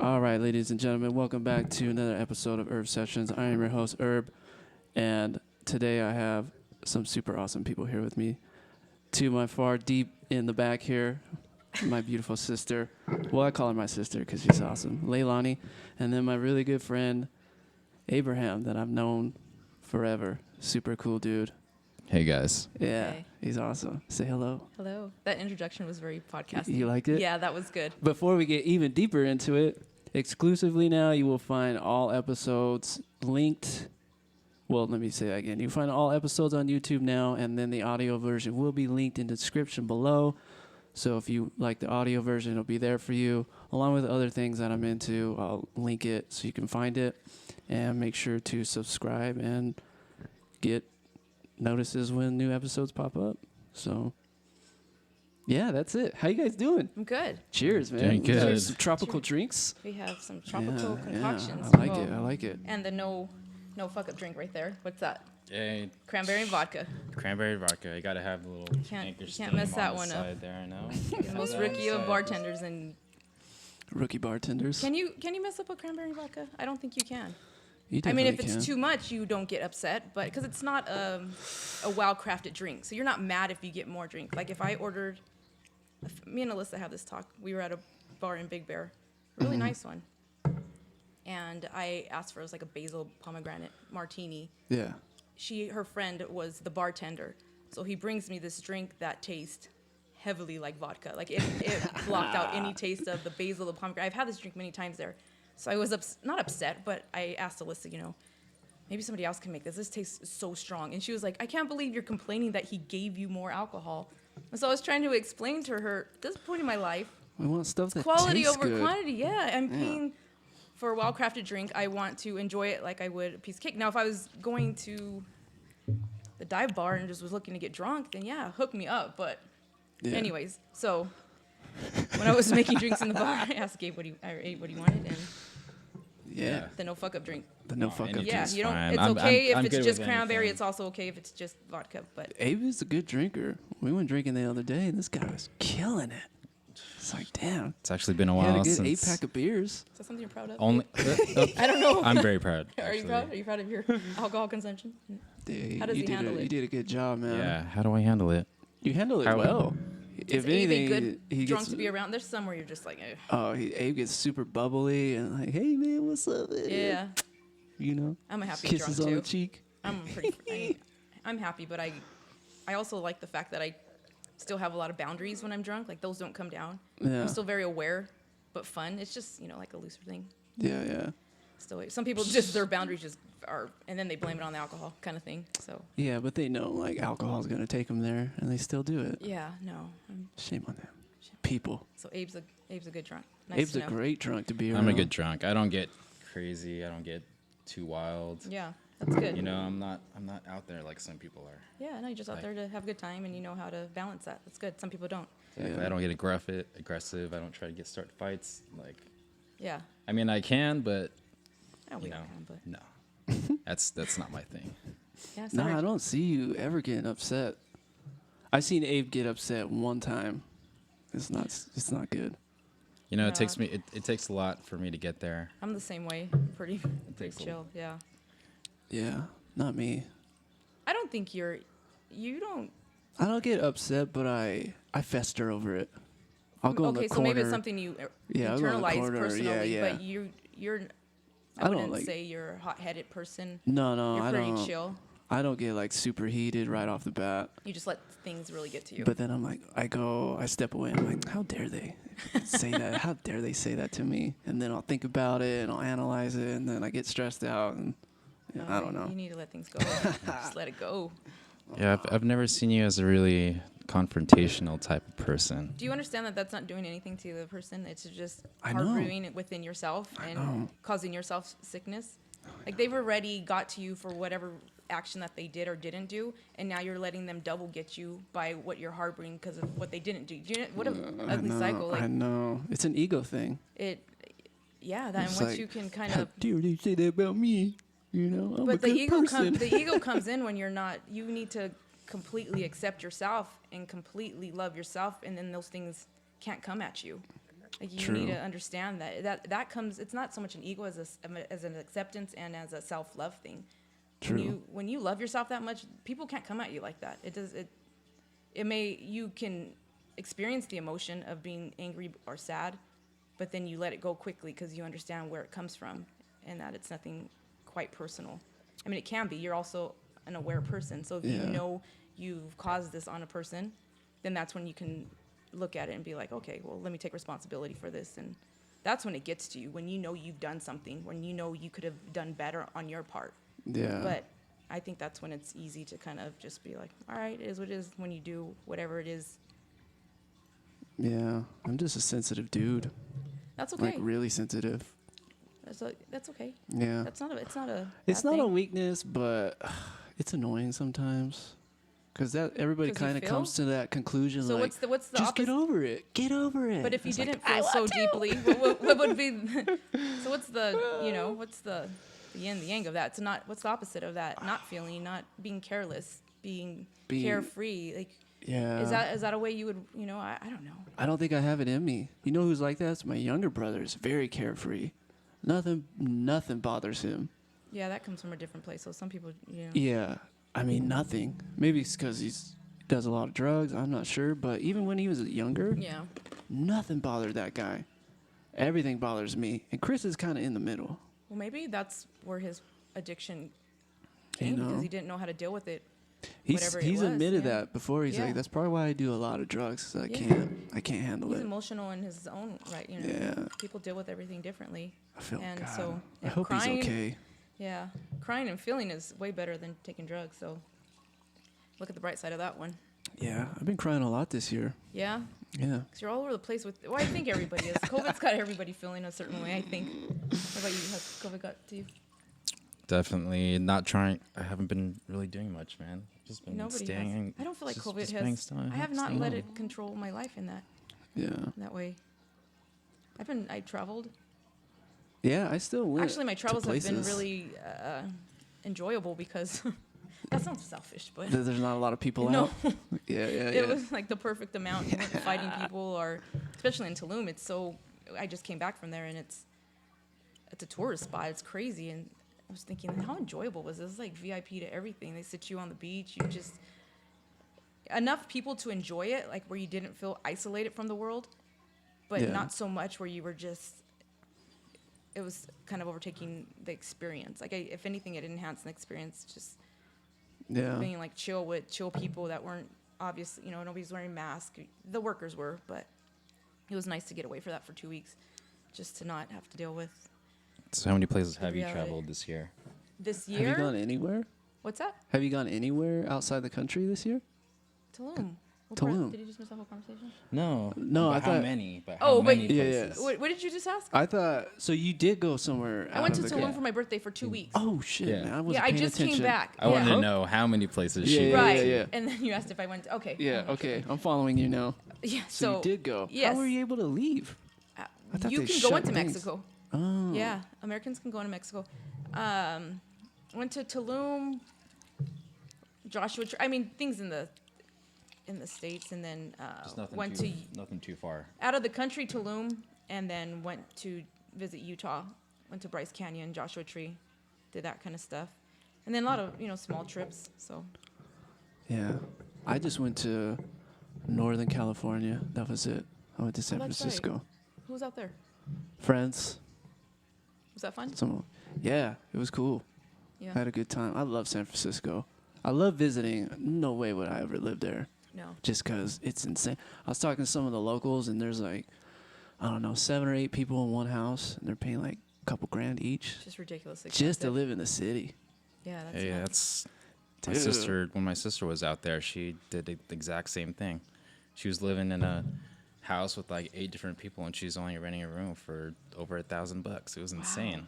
All right, ladies and gentlemen, welcome back to another episode of Erbe Sessions. I am your host, Erbe, and today I have some super awesome people here with me. To my far deep in the back here, my beautiful sister. Well, I call her my sister because she's awesome, Leilani. And then my really good friend, Abraham, that I've known forever. Super cool dude. Hey, guys. Yeah, Hey. He's awesome. Say hello. Hello. That introduction was very podcasty. You liked it? Yeah, that was good. Before we get even deeper into it, exclusively now you will find all episodes linked. Well, let me say that again. You find all episodes on YouTube now, and then the audio version will be linked in the description below. So if you like the audio version, it'll be there for you, along with other things that I'm into. I'll link it so you can find it, and make sure to subscribe and get notices when new episodes pop up. So, yeah, that's it. How you guys doing? I'm good. Cheers, man. Doing We got good. some tropical Cheers. drinks. We have some tropical Yeah, concoctions. I like it. I like it. And the no fuck up drink right there. What's that? Hey, Cranberry and vodka. cranberry vodka. You gotta have the little Can't- anchor you steam can't mess that on the one up. side there. I know. The most rookie of bartenders. And Rookie bartenders. can you mess up a cranberry vodka? I don't think you can. You I mean, if definitely it's can. too much, you don't get upset, but because it's not a well-crafted drink, so you're not mad if you get more drink. Like if I ordered, me and Alyssa had this talk. We were at a bar in Big Bear, really nice one, and I asked for it was like a basil pomegranate martini. Yeah. Her friend was the bartender, so he brings me this drink that tastes heavily like vodka. Like it blocked out any taste of the basil, the pomegranate. I've had this drink many times there. So I was not upset, but I asked Alyssa, maybe somebody else can make this. This tastes so strong. And she was like, I can't believe you're complaining that he gave you more alcohol. And so I was trying to explain to her, at this point in my life, We want stuff that quality tastes over good. quantity. Yeah, I'm paying for a well-crafted drink. I want to enjoy it like I would a piece of cake. Now, if I was going to the dive bar and just was looking to get drunk, then yeah, hook me up. But Yeah. anyways, so when I was making drinks in the bar, I asked Gabe what he wanted, and Yeah. the no fuck up drink. The no No, fuck up. anything. Yeah, It's you don't. fine. It's I'm- okay I'm if good it's just with cranberry. anything. It's also okay if it's just vodka. But Abe is a good drinker. We went drinking the other day, and this guy was killing it. It's like, damn. It's actually been a He had a while good since 8-pack of beers. is that something you're proud of? only. I don't know. I'm very proud. Are you actually. proud? Are you proud of your alcohol consumption? Dude, How does you he did handle it? You did a good job, man. Yeah. How do I handle it? You handle it How- well. Is If Abe anything, a good he drunk gets. to be around? There's some where you're just like, Abe gets super bubbly and like, hey man, what's up? Man? yeah. You know, I'm a happy kisses drunk on the too. cheek. I'm pretty. I'm happy, but I also like the fact that I still have a lot of boundaries when I'm drunk. Like those don't come down. Yeah. I'm still very aware, but fun. It's just like a looser thing. Yeah, yeah. Still, some people just their boundaries just are, and then they blame it on the alcohol kind of thing. So Yeah, but they know like alcohol's gonna take them there, and they still do it. yeah, no. Shame on them. People. So Abe's a good drunk. Nice Abe's to a know. great drunk to be around. I'm a good drunk. I don't get crazy. I don't get too wild. Yeah, that's good. I'm not out there like some people are. Yeah, no, you're just out there to have a good time, and you know how to balance that. That's good. Some people don't. Exactly. Yeah. I don't get aggressive. I don't try to start fights. Like, Yeah. I mean, I can, but I don't you know, know, but no. That's not my thing. yeah. So Nah, I don't see you ever getting upset. I've seen Abe get upset one time. It's not good. It No. takes me. It takes a lot for me to get there. I'm the same way. Pretty takes a chill. Yeah. Yeah, not me. I don't think you don't. I don't get upset, but I fester over it. I'll go in the Okay, so corner. maybe it's something you Yeah, I'll go in the internalize corner, personally, yeah. but you're. I I don't wouldn't like- say you're a hot-headed person. No, You're I pretty don't. chill. I don't get like super heated right off the bat. You just let things really get to you. But then I'm like, I step away. I'm like, how dare they say that? How dare they say that to me? And then I'll think about it and I'll analyze it, and then I get stressed out, and I don't know. You need to let things go. Just let it go. Yeah, I've never seen you as a really confrontational type of person. Do you understand that that's not doing anything to the person? It's just I know. harboring it within yourself know. and causing yourself sickness. Like they've already got to you for whatever action that they did or didn't do, and now you're letting them double get you by what you're harboring because of what they didn't do. Do you know, what an ugly cycle. I Like know. It's an ego thing. yeah, that and It's once like, you can kind how of. dare they say that about me? I'm a But the good ego person. the ego comes in when you're not. You need to completely accept yourself and completely love yourself, and then those things can't come at you. Like you True. need to understand that comes. It's not so much an ego as an acceptance and as a self-love thing. True. When you love yourself that much, people can't come at you like that. You can experience the emotion of being angry or sad, but then you let it go quickly because you understand where it comes from and that it's nothing quite personal. I mean, it can be. You're also an aware person, so if you Yeah. know you've caused this on a person, then that's when you can look at it and be like, okay, well, let me take responsibility for this. And that's when it gets to you, when you know you've done something, when you know you could have done better on your part. Yeah. But I think that's when it's easy to kind of just be like, all right, it is what it is. When you do whatever it is, Yeah. I'm just a sensitive dude. that's okay. Like really sensitive. That's okay. Yeah. It's not a It's bad not a thing. weakness, but it's annoying sometimes. Because that everybody 'Cause you kind of feel? comes to that conclusion. So like, what's the just opposite? get over it. Get over it. But if you It's like, didn't I feel want so to. deeply, what would be? So what's the what's the yin the yang of that? It's not. What's the opposite of that? Not feeling, not being careless, being carefree. Like Yeah. is that a way you would I don't know. I don't think I have it in me. You know who's like that? It's my younger brother. It's very carefree. Nothing bothers him. Yeah, that comes from a different place. So some people Yeah. I mean, nothing. Maybe it's because he does a lot of drugs. I'm not sure. But even when he was younger, yeah. nothing bothered that guy. Everything bothers me. And Chris is kind of in the middle. Well, maybe that's where his addiction You came know? because he didn't know how to deal with it. He's Whatever it he's was, admitted yeah. that before. He's Yeah. like, that's probably why I do a lot of drugs. 'Cause Yeah. I can't handle He's it. emotional in his own right. Yeah. People deal with everything differently. I feel And God. so I if hope crying, he's okay. Yeah, crying and feeling is way better than taking drugs. So look at the bright side of that one. Yeah, I've been crying a lot this year. Yeah, Yeah. because you're all over the place with. Well, I think everybody is. COVID's got everybody feeling a certain way. I think. What about you? Has COVID got to you? Definitely not trying. I haven't been really doing much, man. Just been Nobody staying. has. I don't feel like just- COVID just being has. still- I have not staying let home. it control my life in Yeah. that way. I traveled. Yeah, I still went. Actually, my to travels have been places. really enjoyable because that sounds selfish, but There's not a lot of people no, out. Yeah, yeah, it yeah. was like the perfect amount. You weren't fighting people, or especially in Tulum. It's so. I just came back from there, and it's a tourist spot. It's crazy, and I was thinking, how enjoyable was this? It's like VIP to everything. They sit you on the beach. You just enough people to enjoy it, like where you didn't feel isolated from the world, but Yeah. not so much where you were just. It was kind of overtaking the experience. Like, if anything, it enhanced the experience. Just Yeah. being like chill with chill people that weren't obvious. Nobody's wearing masks. The workers were, but it was nice to get away for that for 2 weeks, just to not have to deal with So how many places have you reality. traveled this year? this Have year. you gone anywhere? What's that? Have you gone anywhere outside the country this year? Tulum. Tulum. Did you just miss the whole conversation? No. No, but I how thought- many? But Oh, how but- many Yeah, yeah. places? What did you just ask? I thought so. You did go somewhere. I went to out of the Tulum country. for my birthday for 2 weeks. Oh shit, Yeah. man! I wasn't yeah, I paying just attention. came back. I wanted yeah. to know how many places Yeah, she yeah, went Right. to. yeah. And then you asked if I went. Okay. Yeah. Okay, I'm following you now. Yeah. So, you did go. Yes. How were you able to leave? I thought You they can go shut into things. Mexico. Oh. Yeah, Americans can go into Mexico. Went to Tulum, Joshua. I mean, things in the States, and then Just nothing went too, to nothing too far. out of the country, Tulum, and then went to visit Utah. Went to Bryce Canyon, Joshua Tree, did that kind of stuff, and then a lot of small trips. So Yeah. I just went to Northern California. That was it. I went to San that's right. Francisco. who was out there? Friends. Was that fun? Some. Yeah, it was cool. Yeah. I had a good time. I love San Francisco. I love visiting. No way would I ever live there. No. Just 'cause it's insane. I was talking to some of the locals, and there's like, I don't know, 7 or 8 people in one house, and they're paying like a couple grand each Just ridiculously just to expensive. live in the city. Yeah, that's Yeah, nuts. that's my Dude. sister. When my sister was out there, she did the exact same thing. She was living in a house with like 8 different people, and she's only renting a room for over $1,000. It was insane.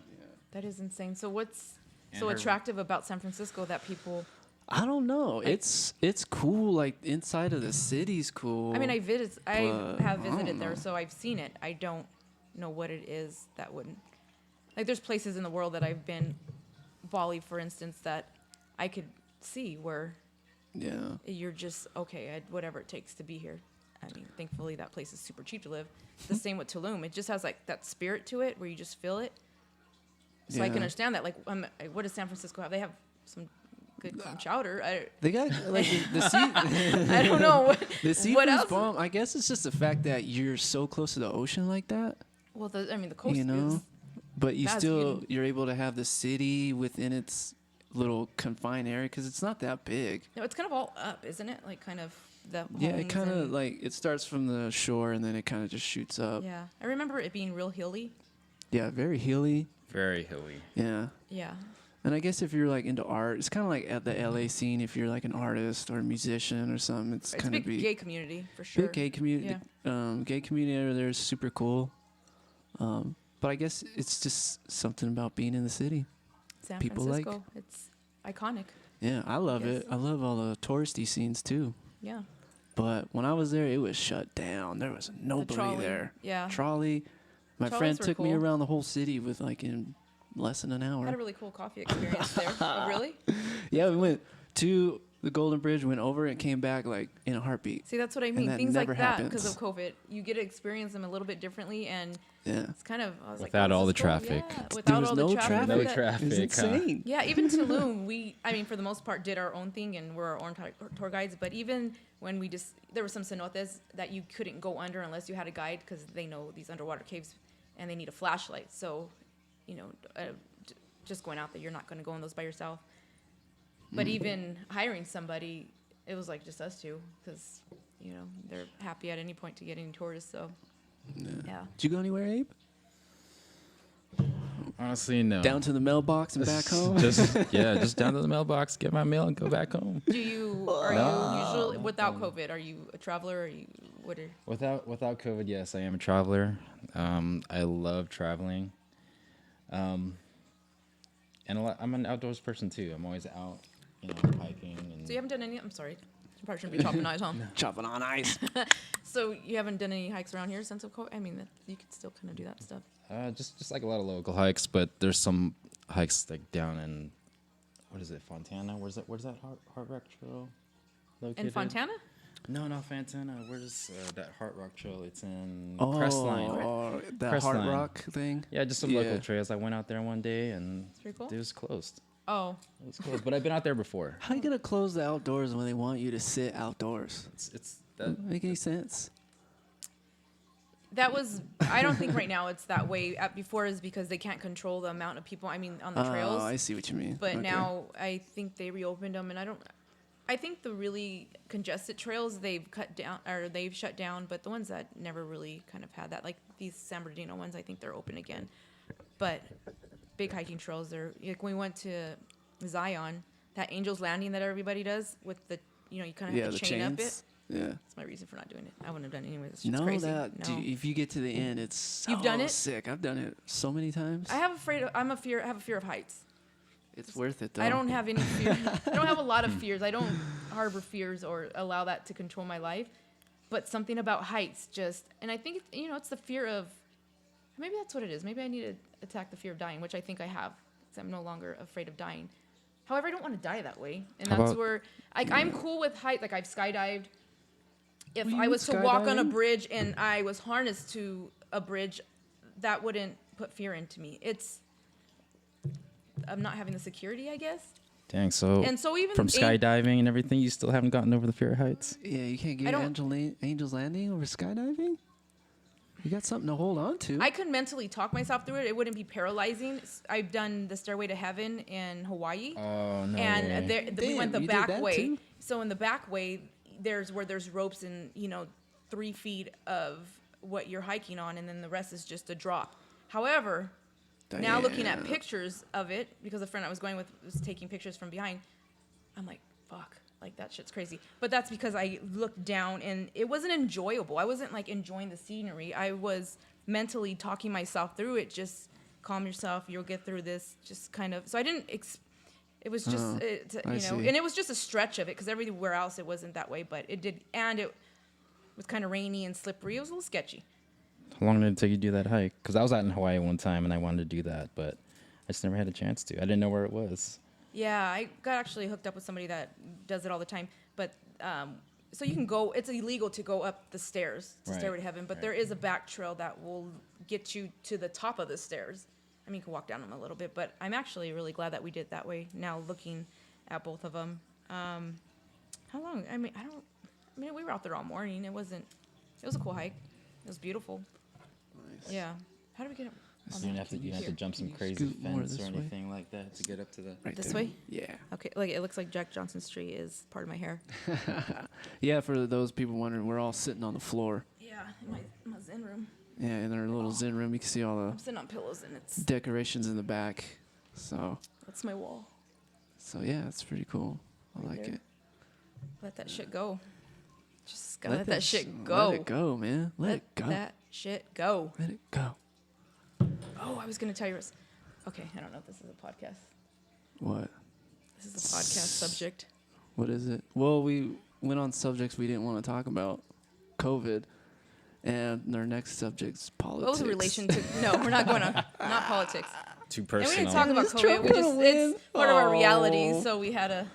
That is insane. So what's And so her- attractive about San Francisco that people? I don't know. It's cool. Like inside of the city's cool. I mean, I but have I don't visited there, know. so I've seen it. I don't know what it is that wouldn't. Like, there's places in the world that I've been, Bali, for instance, that I could see where Yeah. you're just okay. Whatever it takes to be here. I mean, thankfully that place is super cheap to live. The same with Tulum. It just has like that spirit to it where you just feel it. So I can understand that. Like, what does San Francisco have? They have some good clam chowder. They got like the sea. I don't know. The What seafood's else? bomb. I guess it's just the fact that you're so close to the ocean like that. Well, the coast You know, is. but you That's still beauty. you're able to have the city within its little confined area because it's not that big. No, it's kind of all up, isn't it? Like kind of the Yeah, it homes kind of and- like it starts from the shore and then it kind of just shoots up. Yeah, I remember it being real hilly. Yeah, very hilly. Very hilly. Yeah. Yeah. And I guess if you're like into art, it's kind of like at the LA scene. If you're like an artist or a musician or something, it's It's a kind of big gay community for sure. big gay community. Gay community over there is super cool. But I guess it's just something about being in the city. San people like- Francisco, it's iconic. Yeah, I love Yes. it. I love all the touristy scenes too. Yeah. But when I was there, it was shut down. There was nobody trolley, there. yeah. Trolley. My Trolleys friend were took me cool. around the whole city with like in less than an I had a hour. really cool coffee experience there. Oh, really? Yeah, we went to the Golden Bridge, went over it, and came back like in a heartbeat. See, that's what I mean. that Things like never that because happens. of COVID, you get to experience them a little bit differently, and Yeah. it's kind of I was Without like, oh, all this the is cool. traffic. Yeah, There without was all no the traffic. No that- traffic. It was insane. Yeah, even Tulum, I mean, for the most part, did our own thing and we're our own tour guides. But even when there were some cenotes that you couldn't go under unless you had a guide because they know these underwater caves and they need a flashlight. So, just going out there, you're not going to go in those by yourself. But even hiring somebody, it was like just us two because, they're happy at any point to get any tourists. So, yeah. Did you go anywhere, Abe? Honestly, no. Down to the mailbox and back home? just down to the mailbox, get my mail, and go back home. Are you usually, without COVID, are you a traveler? Without COVID, yes, I am a traveler. I love traveling. And I'm an outdoors person too. I'm always out, hiking. And So you haven't done any, I'm sorry. You probably shouldn't be chopping eyes, huh? Chopping on ice. So you haven't done any hikes around here since COVID? I mean, you could still kind of do that stuff. just like a lot of local hikes, but there's some hikes like down in, what is it, Fontana? Where's that Hard Rock Trail located? In Fontana? No, Fontana. Where's that Hard Rock Trail? It's in Crestline. Oh, that Crestline. Hard Rock thing? Yeah, just some local trails. I went out there one day and It's pretty cool. it was closed. Oh, It was closed, but I've been out there before. How you going to close the outdoors when they want you to sit outdoors? It's Doesn't that. make any sense. that was, I don't think right now it's that way. Before is because they can't control the amount of people, on the trails. Oh, I see what you mean. But Okay. now I think they reopened them, and I think the really congested trails they've shut down, but the ones that never really kind of had that, like these San Bernardino ones, I think they're open again. But big hiking trails, they're like when we went to Zion, that Angel's Landing that everybody does with the, you kind of have the to chain up it. chains. Yeah. That's my reason for not doing it. I wouldn't have done it anyway. It's just No, crazy. dude, if you get to the end, it's so You've done it? sick. I've done it so many times. I have a fear of heights. It's worth it, though. I don't have any fear. I don't have a lot of fears. I don't harbor fears or allow that to control my life. But something about heights and I think, it's the fear of, maybe that's what it is. Maybe I need to attack the fear of dying, which I think I have, because I'm no longer afraid of dying. However, I don't want to die that way. And How that's about- where, I'm cool with height. Like, I've skydived. If Well, you I was to walk on a skydiving? bridge and I was harnessed to a bridge, that wouldn't put fear into me. I'm not having the security, I guess. Dang, so, And so even from skydiving and everything, you still haven't gotten over the fear of heights? Yeah, you can't I get don't- Angel's Landing over skydiving? You got something to hold on to. I could mentally talk myself through it. It wouldn't be paralyzing. I've done the Stairway to Heaven in Hawaii. Oh, no And way. we went the Damn, you did back that way. too? So in the back way, there's ropes and 3 feet of what you're hiking on, and then the rest is just a drop. However, now looking at Damn. pictures of it, because a friend I was going with was taking pictures from behind, I'm like, fuck, like that shit's crazy. But that's because I looked down and it wasn't enjoyable. I wasn't like enjoying the scenery. I was mentally talking myself through it. Just calm yourself. You'll get through this. Just kind of. So I didn't. It was just I see. and it was just a stretch of it because everywhere else it wasn't that way. But it did, and it was kind of rainy and slippery. It was a little sketchy. How long did it take you to do that hike? Because I was out in Hawaii one time and I wanted to do that, but I just never had a chance to. I didn't know where it was. Yeah, I got actually hooked up with somebody that does it all the time. But so you can go. It's illegal to go up the stairs to Stairway to Heaven, but right. there is a back trail that will get you to the top of the stairs. I mean, you can walk down them a little bit, but I'm actually really glad that we did it that way. Now looking at both of them, how long? I mean, we were out there all morning. It was a cool hike. It was beautiful. Nice. Yeah. How do we get up? So you don't have to jump some you crazy scoot more fence or this way? anything like that to get up to the. Right This there. way? Yeah. Okay, like it looks like Jack Johnson's tree is part of my hair. Yeah, for those people wondering, we're all sitting on the floor. Yeah, in my zen room. Yeah, in our little zen room, you can see all I'm the sitting on pillows and it's decorations in the back. So that's my wall. yeah, it's pretty cool. I Right like there. it. Let that shit go. Just gotta let that shit go. Let it go, man. Let it go. That shit go. Let it go. Oh, I was gonna tell you. Okay, I don't know if this is a podcast. What? This is a podcast subject. What is it? Well, we went on subjects we didn't want to talk about. COVID. And our next subject's politics. What was the relation to? No, we're not going on. Not politics. Too And personal. we didn't talk about Is COVID. Trump We gonna just win? it's part of our reality, Oh. so we had to.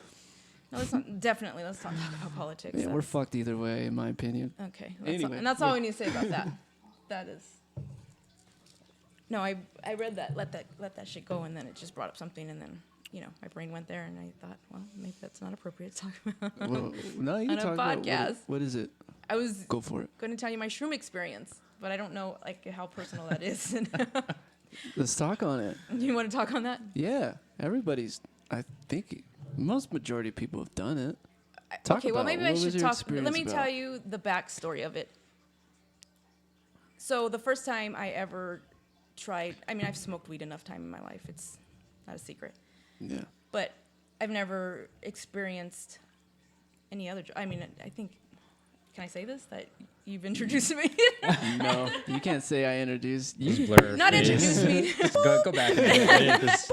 No, let's not. Definitely, let's not talk about politics. Yeah, we're fucked either way, in my opinion. Okay. Anyway, And that's all we need to say about that. That is. No, I read that. Let that shit go, and then it just brought up something, and then my brain went there, and I thought, well, maybe that's not appropriate to talk about. Well, no, you On can a talk about podcast. what is it? I was Go for it. going to tell you my shroom experience, but I don't know how personal that is. Let's talk on it. Do you want to talk on that? Yeah, I think most majority of people have done it. Talk Okay, well, about it. maybe What I was should your talk. experience Let me about? tell you the backstory of it. So the first time I ever tried, I mean, I've smoked weed enough time in my life. It's not a secret. Yeah. But I've never experienced any other. I mean, I think. Can I say this? That you've introduced me? No, you can't say I introduced you. Just blur her Not face. introduced me. Just go back. And edit this.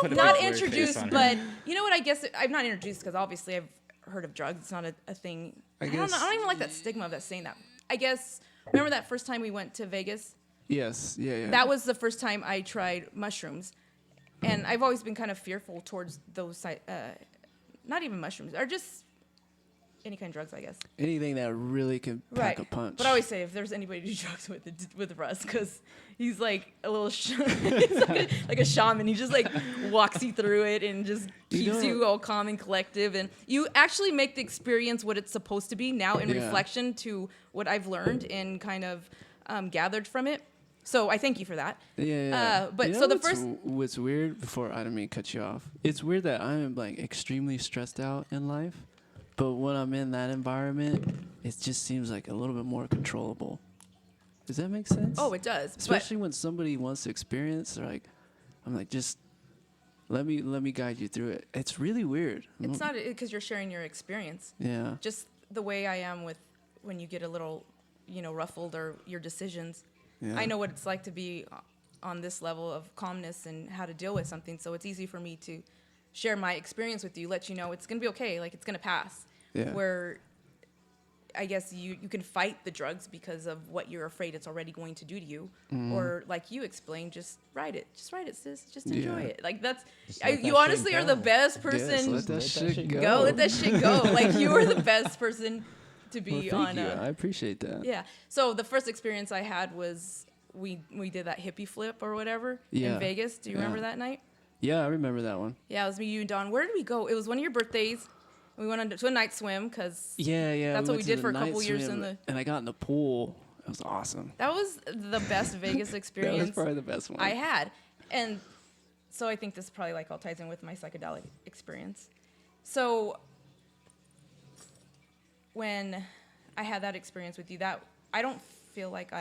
Put a Not big blurry face introduced, on her. but you know what? I guess I'm not introduced because obviously I've heard of drugs. It's not a thing. I don't know. I don't even like that stigma of that saying that. I guess. Remember that first time we went to Vegas? Yes. Yeah. That was the first time I tried mushrooms, and I've always been kind of fearful towards those. Not even mushrooms, or just any kind of drugs, I guess. Anything that really can pack a punch. But I always say if there's anybody to do drugs with Russ, because he's like a little, he's like a shaman. He just like walks you through it and just keeps you all calm and collective, and you actually make the experience what it's supposed to be now in reflection to what I've learned and kind of gathered from it. So I thank you for that. Yeah. But you know so the what's weird, before I don't mean to cut you off, it's weird that I'm like extremely stressed out in life, but when I'm in that environment, it just seems like a little bit more controllable. Does that make sense? Oh, it does. Especially when somebody wants to experience, I'm like, just let me guide you through it. It's really weird. It's not because you're sharing your experience. Yeah. Just the way I am with when you get a little, ruffled or your decisions. Yeah. I know what it's like to be on this level of calmness and how to deal with something. So it's easy for me to share my experience with you, let you know it's going to be okay. Like, it's going to pass. Yeah. Where I guess you can fight the drugs because of what you're afraid it's already going to do to you. Or like you explained, just ride it. Just ride it, sis. Just enjoy it. Like, that's, let that you shit honestly are the go. best Yes, person. let that shit go. Go, let that shit go. Like, you are the best person to be Well, on. thank you. I appreciate that. Yeah. So the first experience I had was we did that hippie flip or whatever Yeah. in Vegas. Do you remember that night? Yeah, I remember that one. Yeah, it was me, you, and Dawn. Where did we go? It was one of your birthdays. We went to a night swim because Yeah. That's what went we to did the for a night couple years swim, in the. and I got in the pool. It was awesome. That was the best Vegas That experience was probably the best one. I had, and so I think this probably like all ties in with my psychedelic experience. So when I had that experience with you, that I don't feel like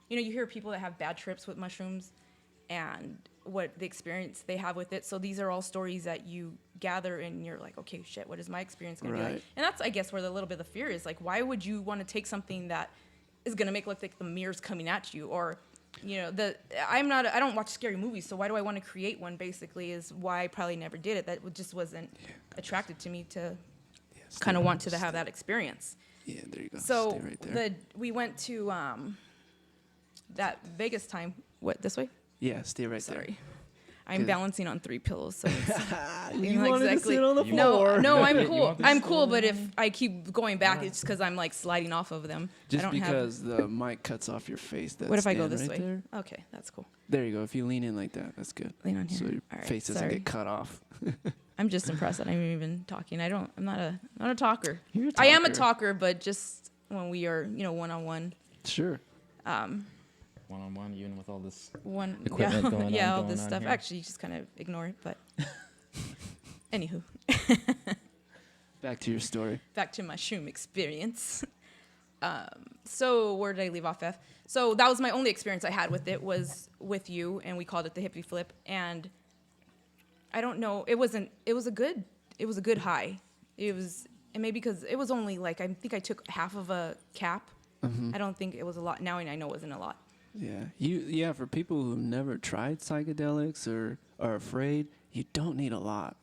you hear people that have bad trips with mushrooms and what the experience they have with it. So these are all stories that you gather and you're like, okay, shit, what is my experience going to be like? Right. And that's, I guess, where the little bit of the fear is. Like, why would you want to take something that is going to make it look like the mirror's coming at you? Or, I don't watch scary movies, so why do I want to create one, basically, is why I probably never did it. That just wasn't attracted to me to kind of want to have that experience. Yeah, there you go. So Stay right there. we went to that Vegas time. What, this way? Yeah, stay right there. Sorry. I'm balancing on 3 pillows, so it's, You wanted to sit on the no, floor. no, I'm You cool. want this I'm cool, but if I keep going back, it's because I'm like sliding off of them. Just I don't because the mic cuts off your face. That's What if I go this right way? There. Okay, that's cool. There you go. If you lean in like that, that's good. Lean on here. So your All right, face doesn't sorry. get cut off. I'm just impressed that I'm even talking. I'm not a talker. You're a I am a talker. talker, but just when we are, one-on-one. Sure. One-on-one, even with all this One equipment yeah, going yeah, on, all going this on stuff. here. Actually, you just kind of ignore it, but anywho, Back to your story. back to my shroom experience. So where did I leave off at? So that was my only experience I had with it, was with you, and we called it the hippie flip. And I don't know, it was a good high. And maybe because it was only like, I think I took half of a cap. I don't think it was a lot. Now I know it wasn't a lot. Yeah. For people who've never tried psychedelics or are afraid, you don't need a lot.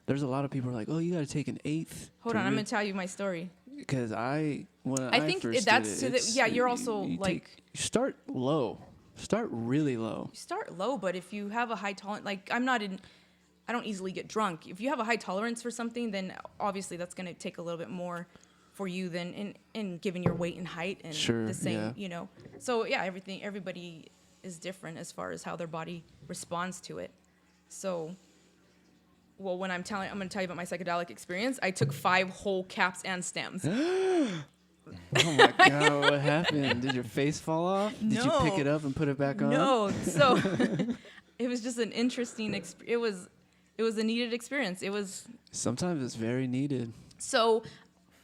There's a lot of people who are like, oh, you got to take an eighth. Hold on, I'm gonna tell you my story. Because I think first that's did to it, the, yeah. You're also you like you start low, start really low. you start low, but if you have a high tolerance, like I don't easily get drunk. If you have a high tolerance for something, then obviously that's gonna take a little bit more for you than in given your weight and height and Sure, the same, yeah. So yeah, everybody is different as far as how their body responds to it. So, well, I'm gonna tell you about my psychedelic experience. I took 5 whole caps and stems. Oh my God, what happened? Did your face fall off? Did you pick No. it up and put it back on? No, so it was just an interesting. It was a needed experience. It was Sometimes it's very needed. so.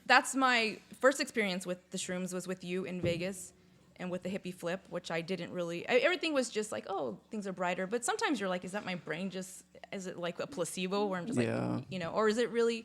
That's my first experience with the shrooms, was with you in Vegas, and with the hippie flip, which I didn't really. Everything was just like, oh, things are brighter. But sometimes you're like, is that my brain just? Is it like a placebo where I'm just Yeah. like, or is it really?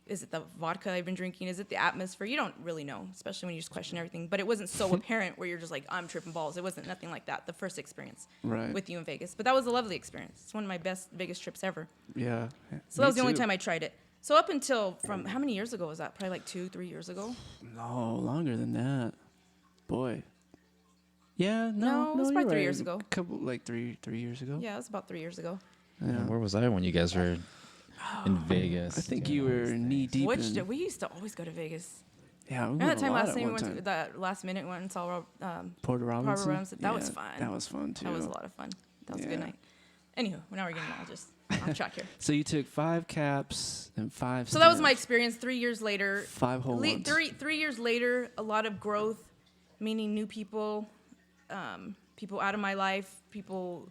Is it the vodka I've been drinking? Is it the atmosphere? You don't really know, especially when you just question everything. But it wasn't so apparent where you're just like, I'm tripping balls. It wasn't nothing like that. The first experience Right. with you in Vegas, but that was a lovely experience. It's one of my best Vegas trips ever. Yeah. So that was the only time I tried it. So up until from how many years ago was that? Probably like 2-3 years ago. No, longer than that. Boy. Yeah, No, it was you're probably 3 right. years ago. Couple like three years ago. Yeah, it was about 3 years ago. Yeah. Where was I when you guys were in Vegas? I think doing you all were these knee things? deep. We used to always go to Vegas. Yeah, we Remember went that time a lot last at time we one went time. to that last minute we went and saw Porter Robinson. Robinson. That was fun. That was fun too. That was a lot of fun. That was a Yeah. good night. Anywho, now we're getting all just off track here. So you took 5 caps and 5. So that was my stems. experience. 3 years later, 5 whole ones. 3 years later, a lot of growth, meaning new people, people out of my life, people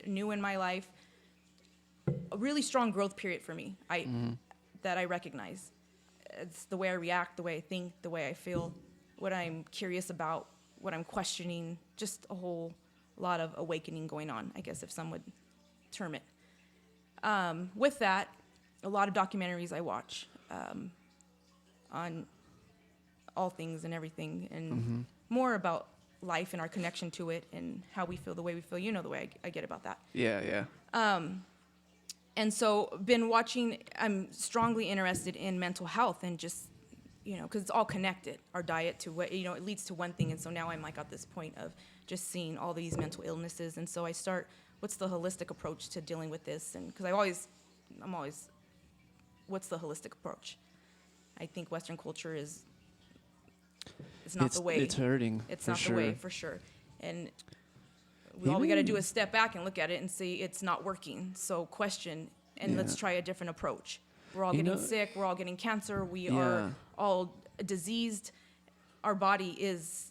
new in my life. A really strong growth period for me. That I recognize. It's the way I react, the way I think, the way I feel, what I'm curious about, what I'm questioning. Just a whole lot of awakening going on, I guess, if some would term it. With that, a lot of documentaries I watch on all things and everything, and more about life and our connection to it and how we feel the way we feel. You know the way I get about that. Yeah. And so I'm strongly interested in mental health and just, because it's all connected, our diet to what, it leads to one thing. And so now I'm like at this point of just seeing all these mental illnesses. And so I start, what's the holistic approach to dealing with this? And because I'm always, what's the holistic approach? I think Western culture is not the way. It's hurting. It's for not sure. the way, for sure. And all we got to do is step back and look at it and see it's not working. So question, and let's try a different approach. We're all getting sick. We're all getting cancer. We are all diseased. Our body is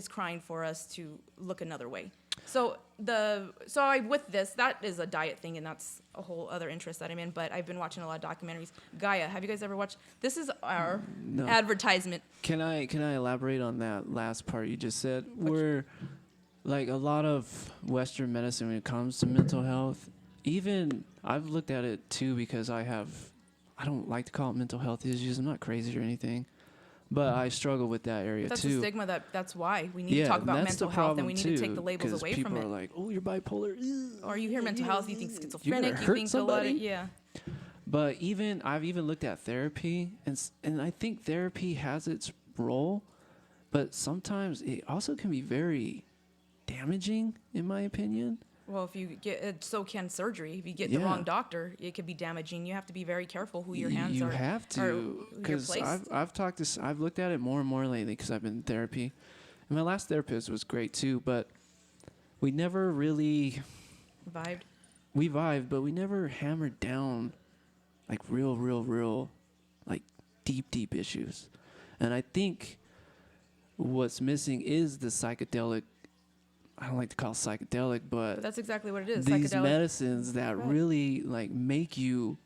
crying for us to look another way. So with this, that is a diet thing, and that's a whole other interest that I'm in. But I've been watching a lot of documentaries. Gaia, have you guys ever watched? This is our advertisement. Can I elaborate on that last part you just said? Where, like, a lot of Western medicine when it comes to mental health, even I've looked at it too because I don't like to call it mental health issues. I'm not crazy or anything, but I struggle with that area That's too. a stigma that's why we need to talk about that's mental the health, and problem we need too, to take the labels 'cause away from people it. are like, oh, you're bipolar. Or you hear mental health, you think schizophrenic, you hurt think a lot of, somebody? yeah. But I've even looked at therapy, and I think therapy has its role, but sometimes it also can be very damaging, in my opinion. Well, if you get so can surgery. If you get the wrong doctor, it could be damaging. You have to be very careful who your hands You are. have to, because I've looked at it more and more lately because I've been in therapy, and my last therapist was great too, but we never really Vibed. we vibed, but we never hammered down like real like deep issues, and I think what's missing is the psychedelic. I don't like to call it psychedelic, but That's exactly what it is. these Psychedelic. medicines that really like make you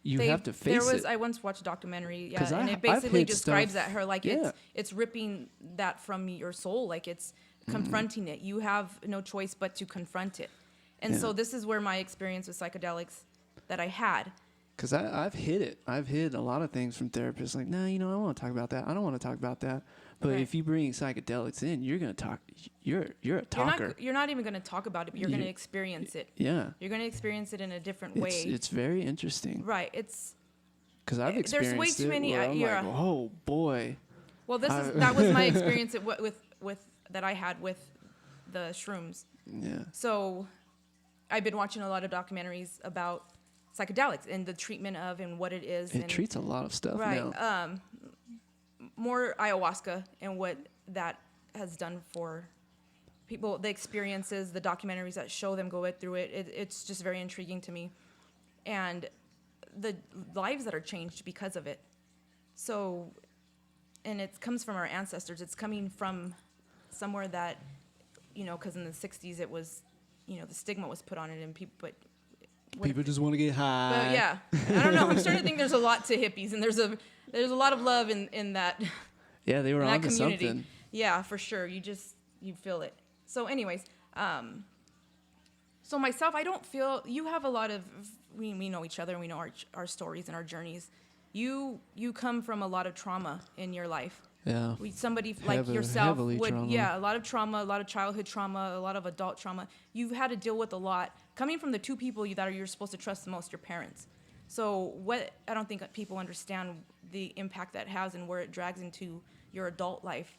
have to face it. I once watched a documentary, 'Cause and I've it basically hit describes stuff- that her like yeah. it's ripping that from your soul, like it's confronting it. You have no choice but to confront it. And so this is where my experience with psychedelics that I had. Because I've hit it. I've hit a lot of things from therapists. Like, no, I don't want to talk about that. I don't want to talk about that. But Okay. if you bring psychedelics in, you're gonna talk. You're a talker. You're not even going to talk about it, but you're going to experience it. Yeah. You're going to experience it in a different way. It's very interesting. Right. It's Because I've there's experienced way too it many, where I'm yeah. like, oh boy. well, that was my experience with that I had with the shrooms. Yeah. So I've been watching a lot of documentaries about psychedelics and the treatment of and what it is. It treats a lot of stuff right. now. More ayahuasca and what that has done for people, the experiences, the documentaries that show them go through it. It's just very intriguing to me. And the lives that are changed because of it. So, and it comes from our ancestors. It's coming from somewhere that, because in the 60s it was, the stigma was put on it and people, but People just want to get high. but yeah, I don't know. I'm starting to think there's a lot to hippies, and there's a lot of love in that. Yeah, they were in that onto community. something. Yeah, for sure. You feel it. So, anyways, so myself, I don't feel you have a lot of. We know each other, and we know our stories and our journeys. You come from a lot of trauma in your life. Yeah. Somebody like yourself heavily would, trauma. yeah, a lot of trauma, a lot of childhood trauma, a lot of adult trauma. You've had to deal with a lot coming from the two people you're supposed to trust the most, your parents. So I don't think people understand the impact that has and where it drags into your adult life.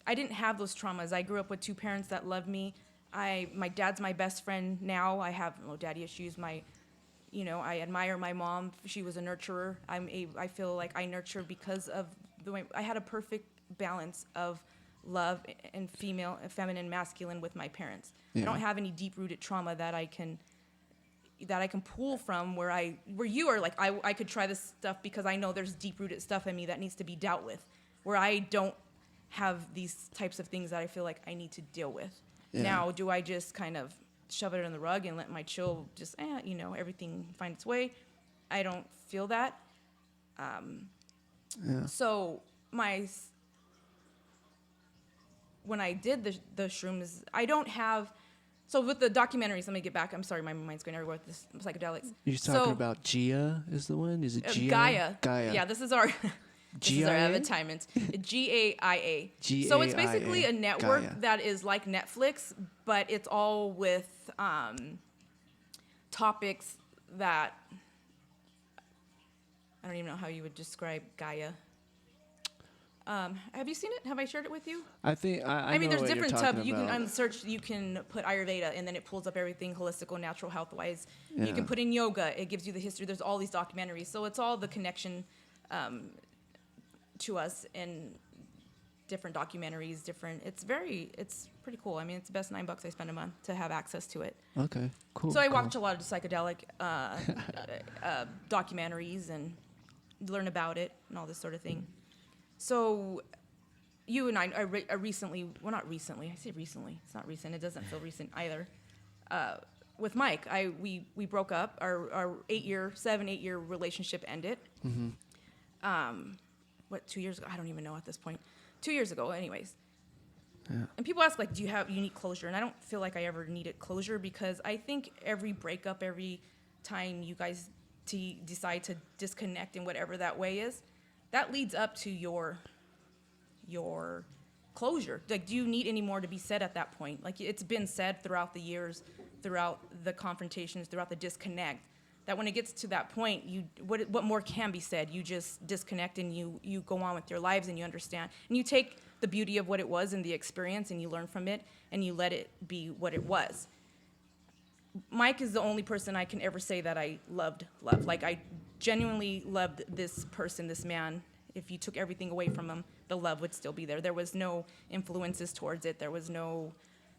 I didn't have those traumas. I grew up with two parents that loved me. My dad's my best friend now. I have no daddy issues. I admire my mom. She was a nurturer. I feel like I nurtured because of the way I had a perfect balance of love and feminine, masculine with my parents. Yeah. I don't have any deep-rooted trauma that I can pull from where you are like, I could try this stuff because I know there's deep-rooted stuff in me that needs to be dealt with, where I don't have these types of things that I feel like I need to deal with. Yeah. Now, do I just kind of shove it in the rug and let my chill just, everything find its way? I don't feel that. So when I did the shrooms, I don't have. So with the documentaries, let me get back. I'm sorry, my mind's going everywhere with this psychedelics. You're talking about Gia is the one? Is it Gia? Gaia. Gaia. Yeah, this is our advertisement. GAIA. So it's basically a network Gaia. that is like Netflix, but it's all with topics that I don't even know how you would describe Gaia. Have you seen it? Have I shared it with you? I think I mean, know there's what different you're tabs. talking You can about. search. You can put Ayurveda, and then it pulls up everything holistical, natural, health wise. Yeah. You can put in yoga. It gives you the history. There's all these documentaries. So it's all the connection to us in different documentaries. It's pretty cool. I mean, it's the best $9 I spend a month to have access to it. Okay, cool. So I cool. watch a lot of psychedelic documentaries and learn about it and all this sort of thing. So you and I recently, well, not recently, I say recently, it's not recent, it doesn't feel recent either. With Mike, we broke up, our 7-8 year relationship ended. Mm-hmm. 2 years ago? I don't even know at this point. 2 years ago, anyways. Yeah. And people ask, like, do you need closure? And I don't feel like I ever needed closure because I think every breakup, every time you guys decide to disconnect in whatever that way is, that leads up to your closure. Like, do you need any more to be said at that point? Like, it's been said throughout the years, throughout the confrontations, throughout the disconnect, that when it gets to that point, what more can be said? You just disconnect and you go on with your lives and you understand. And you take the beauty of what it was and the experience and you learn from it and you let it be what it was. Mike is the only person I can ever say that I loved. Like, I genuinely loved this person, this man. If you took everything away from him, the love would still be there. There was no influences towards it. There was no,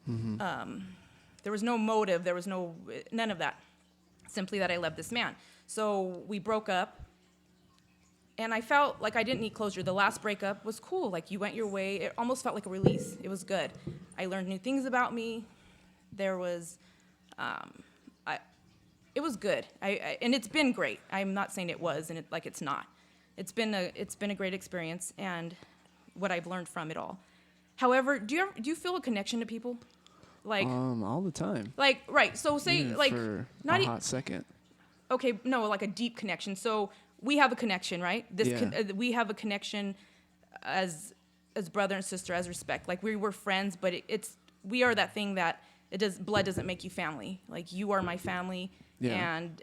there was no motive. There was none of that. Simply that I loved this man. So we broke up, and I felt like I didn't need closure. The last breakup was cool. Like, you went your way. It almost felt like a release. It was good. I learned new things about me. There was, it was good. And it's been great. I'm not saying it was, and it's not. It's been a great experience, and what I've learned from it all. However, do you feel a connection to people? Like, all the time. Like, right. So say, Even like, for not a hot second. Okay, no, like a deep connection. So we have a connection, right? We have a connection as brother and sister, as respect. Like, we were friends, but we are that thing that blood doesn't make you family. Like, you are my family, and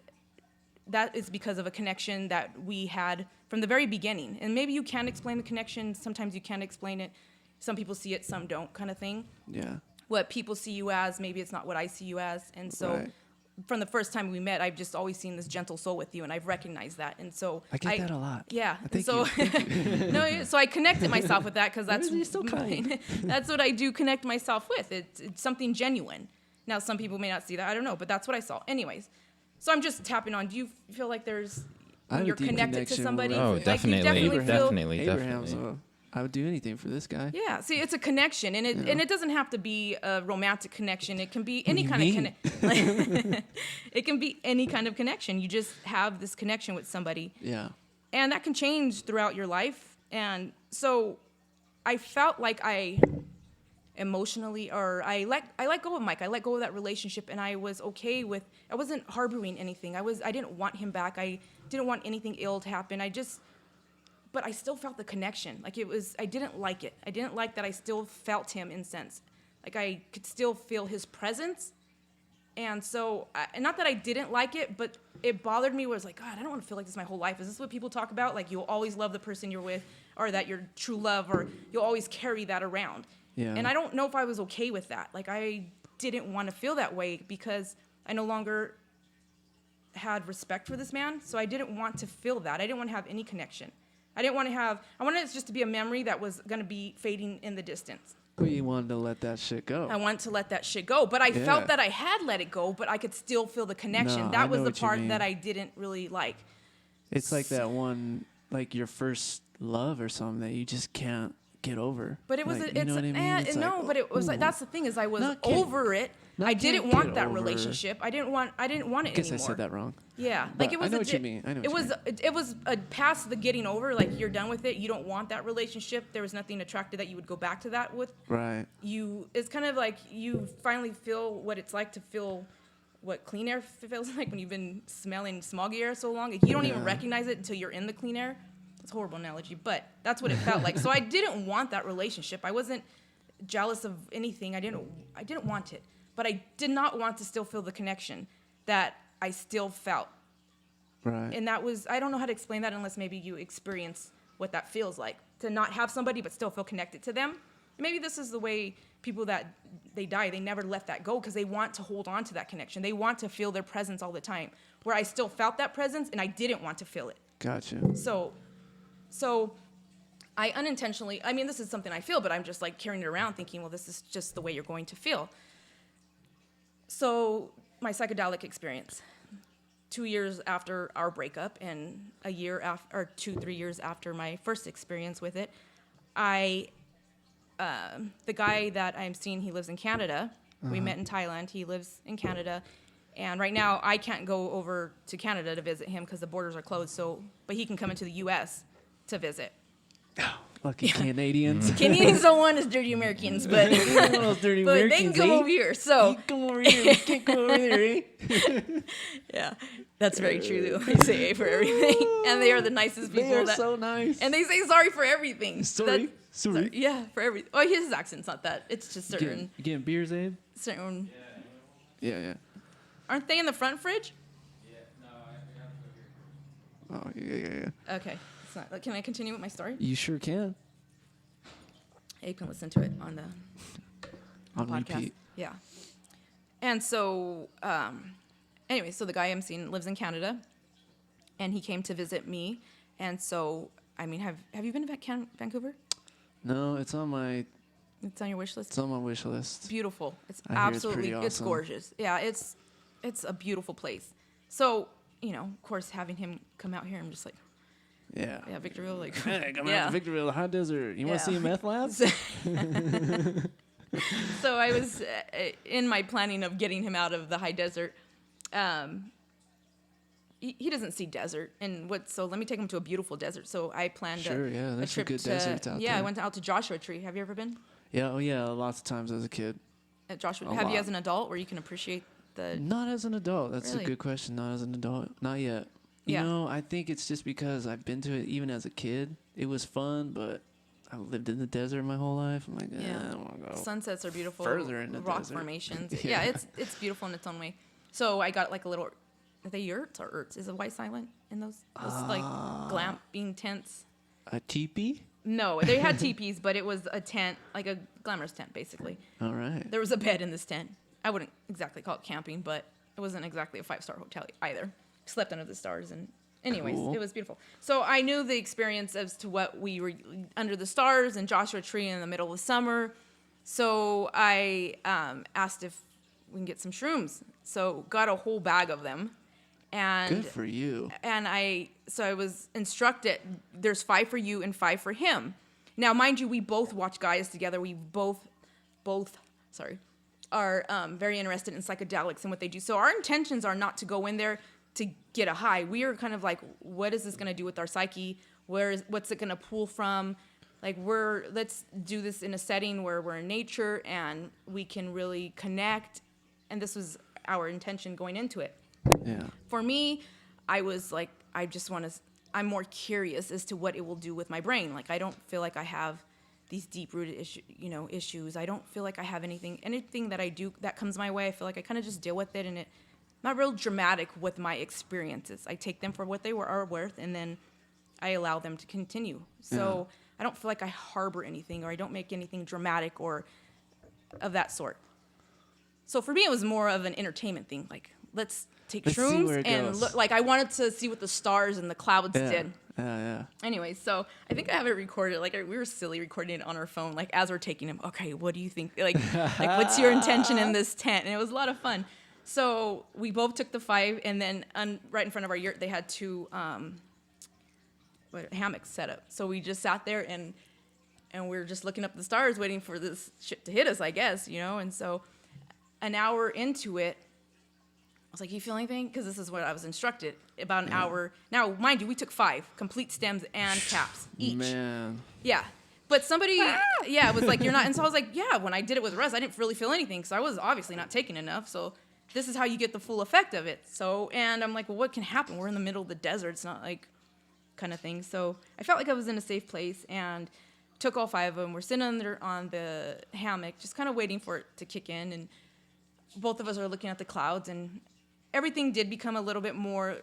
that is because of a connection that we had from the very beginning. And maybe you can explain the connection. Sometimes you can't explain it. Some people see it, some don't, kind of thing. Yeah. What people see you as, maybe it's not what I see you as. And so from the first time we met, I've just always seen this gentle soul with you, and I've recognized that. And so I get that a lot. Yeah. Thank so you. no, so I connected myself with that because that's You're so kind. that's what I do connect myself with. It's something genuine. Now, some people may not see that. I don't know, but that's what I saw. Anyways, so I'm just tapping on. Do you feel like when you're connected to somebody? Oh, like definitely, you definitely. Abraham's I would do anything for this guy. Yeah, see, it's a connection, and it doesn't have to be a romantic connection. It can be any kind of connection. It can be any kind of connection. You just have this connection with somebody. Yeah. And that can change throughout your life. And so I felt like I emotionally, or I let go of Mike. I let go of that relationship, and I was okay with, I wasn't harboring anything. I didn't want him back. I didn't want anything ill to happen. But I still felt the connection. Like, I didn't like it. I didn't like that I still felt him in sense. Like, I could still feel his presence. And so, and not that I didn't like it, but it bothered me where I was like, God, I don't want to feel like this my whole life. Is this what people talk about? Like, you'll always love the person you're with, or that you're true love, or you'll always carry that around. Yeah. And I don't know if I was okay with that. Like, I didn't want to feel that way because I no longer had respect for this man. So I didn't want to feel that. I didn't want to have any connection. I wanted it just to be a memory that was going to be fading in the distance. But you wanted to let that shit go. I wanted to let that shit go. But I felt that I had let it go, but I could still feel the connection. No, that I was know the what you part mean. that I didn't really like. It's like that one, like your first love or something that you just can't get over. But it was, like, you know what I mean? It's no, like, but it was like, that's the thing is I was over it. I didn't can't want get that over. relationship. I didn't want it anymore. I guess I said that wrong. Yeah, But like it was. I know what you mean. It was past the getting over. Like, you're done with it. You don't want that relationship. There was nothing attractive that you would go back to that with. Right. It's kind of like you finally feel what it's like to feel what clean air feels like when you've been smelling smoggy air so long. Like, you don't even recognize it until you're in the clean air. It's a horrible analogy, but that's what it felt like. So I didn't want that relationship. I wasn't jealous of anything. I didn't want it. But I did not want to still feel the connection that I still felt. Right. And that was, I don't know how to explain that unless maybe you experience what that feels like, to not have somebody but still feel connected to them. Maybe this is the way people that they die, they never let that go because they want to hold on to that connection. They want to feel their presence all the time, where I still felt that presence and I didn't want to feel it. Gotcha. So I unintentionally, I mean, this is something I feel, but I'm just like carrying it around thinking, well, this is just the way you're going to feel. So my psychedelic experience, 2 years after our breakup and a year after, or 2-3 years after my first experience with it, the guy that I'm seeing, he lives in Canada. We met in Thailand. He lives in Canada. And right now I can't go over to Canada to visit him because the borders are closed. But he can come into the U.S. to visit. Lucky Canadians. Canadians don't want us dirty Americans, but dirty but Americans, they can come over here. So you come over here. You can't come over there, eh? yeah, that's very true. Though. They say for everything, and they are the nicest people. They are so nice. And they say sorry for everything. Sorry. Yeah, for everything. Oh, his accent's not that. It's just certain. You getting beers, Abe? Certain. Yeah. Aren't they in the front fridge? Oh, yeah. Okay. It's not. Can I continue with my story? You sure can. Abe can listen to it on the On podcast. repeat. Yeah. And so, anyway, so the guy I'm seeing lives in Canada, and he came to visit me. And so, I mean, have you been to Vancouver? No, it's on my your wish list? It's on my wish list. It's beautiful. It's I hear it's absolutely, pretty awesome. it's gorgeous. Yeah, it's a beautiful place. So, you know, of course, having him come out here, I'm just like, Yeah. yeah, Victorville, like, Hey, come yeah. out to Victorville, the hot desert. You want to Yeah. see a meth lab? So I was in my planning of getting him out of the high desert. He doesn't see desert, and so let me take him to a beautiful desert. So I planned Sure, yeah, a there's some trip good to deserts out yeah. there. I went out to Joshua Tree. Have you ever been Yeah, oh yeah, lots of times as a kid. at Joshua? A Have you lot. as an adult, where you can appreciate the? Not as an adult. That's Really? a good question. Not as an adult. Not yet. You Yeah. know, I think it's just because I've been to it even as a kid. It was fun, but I lived in the desert my whole life. I'm like, Yeah. I don't want to go. Sunsets are beautiful. Further in the rock desert. formations. Yeah. Yeah, it's beautiful in its own way. So I got like a little. Are they yurts or yurts? Is it white silent in those like glamping tents? A teepee? No, they had teepees, but it was a tent, like a glamorous tent, basically. All right. There was a bed in this tent. I wouldn't exactly call it camping, but it wasn't exactly a 5-star hotel either. Slept under the stars, and anyways, Cool. It was beautiful. So I knew the experience as to what we were under the stars and Joshua Tree in the middle of summer. So I asked if we can get some shrooms. So got a whole bag of them. And Good for you. and I was instructed, there's 5 for you and 5 for him. Now, mind you, we both watch Gaia's together. We both are very interested in psychedelics and what they do. So our intentions are not to go in there to get a high. We are kind of like, what is this going to do with our psyche? What's it going to pull from? Like, let's do this in a setting where we're in nature and we can really connect. And this was our intention going into it. Yeah. For me, I was like, I'm more curious as to what it will do with my brain. Like, I don't feel like I have these deep-rooted issues. I don't feel like I have anything that I do that comes my way. I feel like I kind of just deal with it, and I'm not real dramatic with my experiences. I take them for what they are worth, and then I allow them to continue. So I don't feel like I harbor anything, or I don't make anything dramatic or of that sort. So for me, it was more of an entertainment thing. Like, let's take Let's see shrooms where it and goes. look. Like, I wanted to see what the stars and the clouds Yeah. did. Yeah. Anyway, so I think I have it recorded. Like, we were silly recording it on our phone. Like, as we're taking them, okay, what do you think? Like what's your intention in this tent? And it was a lot of fun. So we both took the 5, and then right in front of our yurt, they had 2 hammocks set up. So we just sat there and we were just looking up the stars, waiting for this shit to hit us, I guess, And so an hour into it, I was like, you feel anything? Because this is what I was instructed. About an hour. Now, mind you, we took 5 complete stems and caps each. Man. Yeah. But somebody, it was like, you're not. And so I was like, yeah, when I did it with Russ, I didn't really feel anything because I was obviously not taking enough. So this is how you get the full effect of it. So, and I'm like, well, what can happen? We're in the middle of the desert. It's not like kind of thing. So I felt like I was in a safe place and took all 5 of them. We're sitting on the hammock, just kind of waiting for it to kick in. And both of us are looking at the clouds, and everything did become a little bit more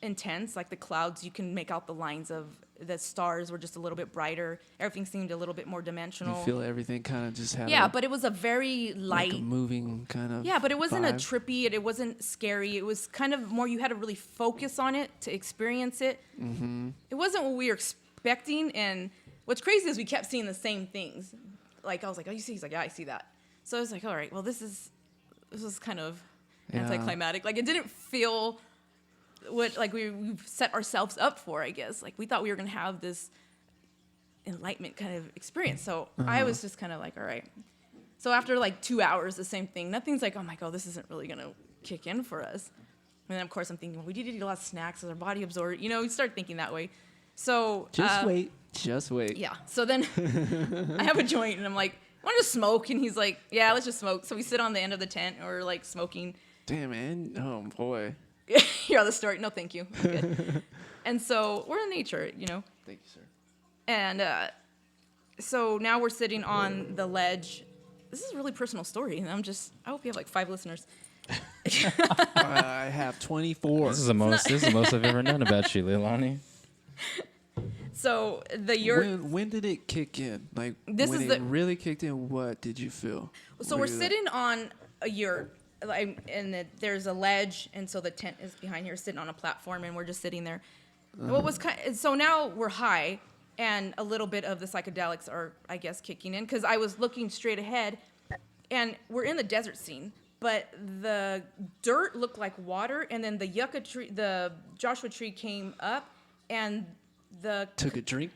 intense. Like the clouds, you can make out the lines of the stars were just a little bit brighter. Everything seemed a little bit more dimensional. You feel everything kind of just had but it was a very light, like a moving kind of but it wasn't a vibe. trippy. It wasn't scary. It was kind of more, you had to really focus on it to experience it. Mm-hmm. It wasn't what we were expecting. And what's crazy is we kept seeing the same things. Like, I was like, oh, you see? He's like, yeah, I see that. So I was like, all right, well, this was kind of anticlimactic. Like, it didn't feel what we've set ourselves up for, I guess. Like, we thought we were going to have this enlightenment kind of experience. So I was just kind of like, all right. So after 2 hours, the same thing. Nothing's like, oh my God, this isn't really going to kick in for us. And then, of course, I'm thinking, well, we need to eat a lot of snacks as our body absorbs. You start thinking that way. So Just wait. Yeah. So then I have a joint, and I'm like, want to smoke? And he's like, yeah, let's just smoke. So we sit on the end of the tent, and we're smoking. Damn, man. Oh, boy. Hear the story. No, thank you. I'm good. And so we're in nature, Thank you, sir. And so now we're sitting on the ledge. This is a really personal story, and I hope you have 5 listeners. I have 24. This is the most I've ever known about you, Leilani. So the yurt. When did it kick in? Like This when is it the- really kicked in, what did you feel? So we're sitting on a yurt, and there's a ledge, and so the tent is behind here, sitting on a platform, and we're just sitting there. And what was so now we're high, and a little bit of the psychedelics are, I guess, kicking in, because I was looking straight ahead, and we're in the desert scene, but the dirt looked like water, and then the yucca tree, the Joshua tree came up, and took a drink.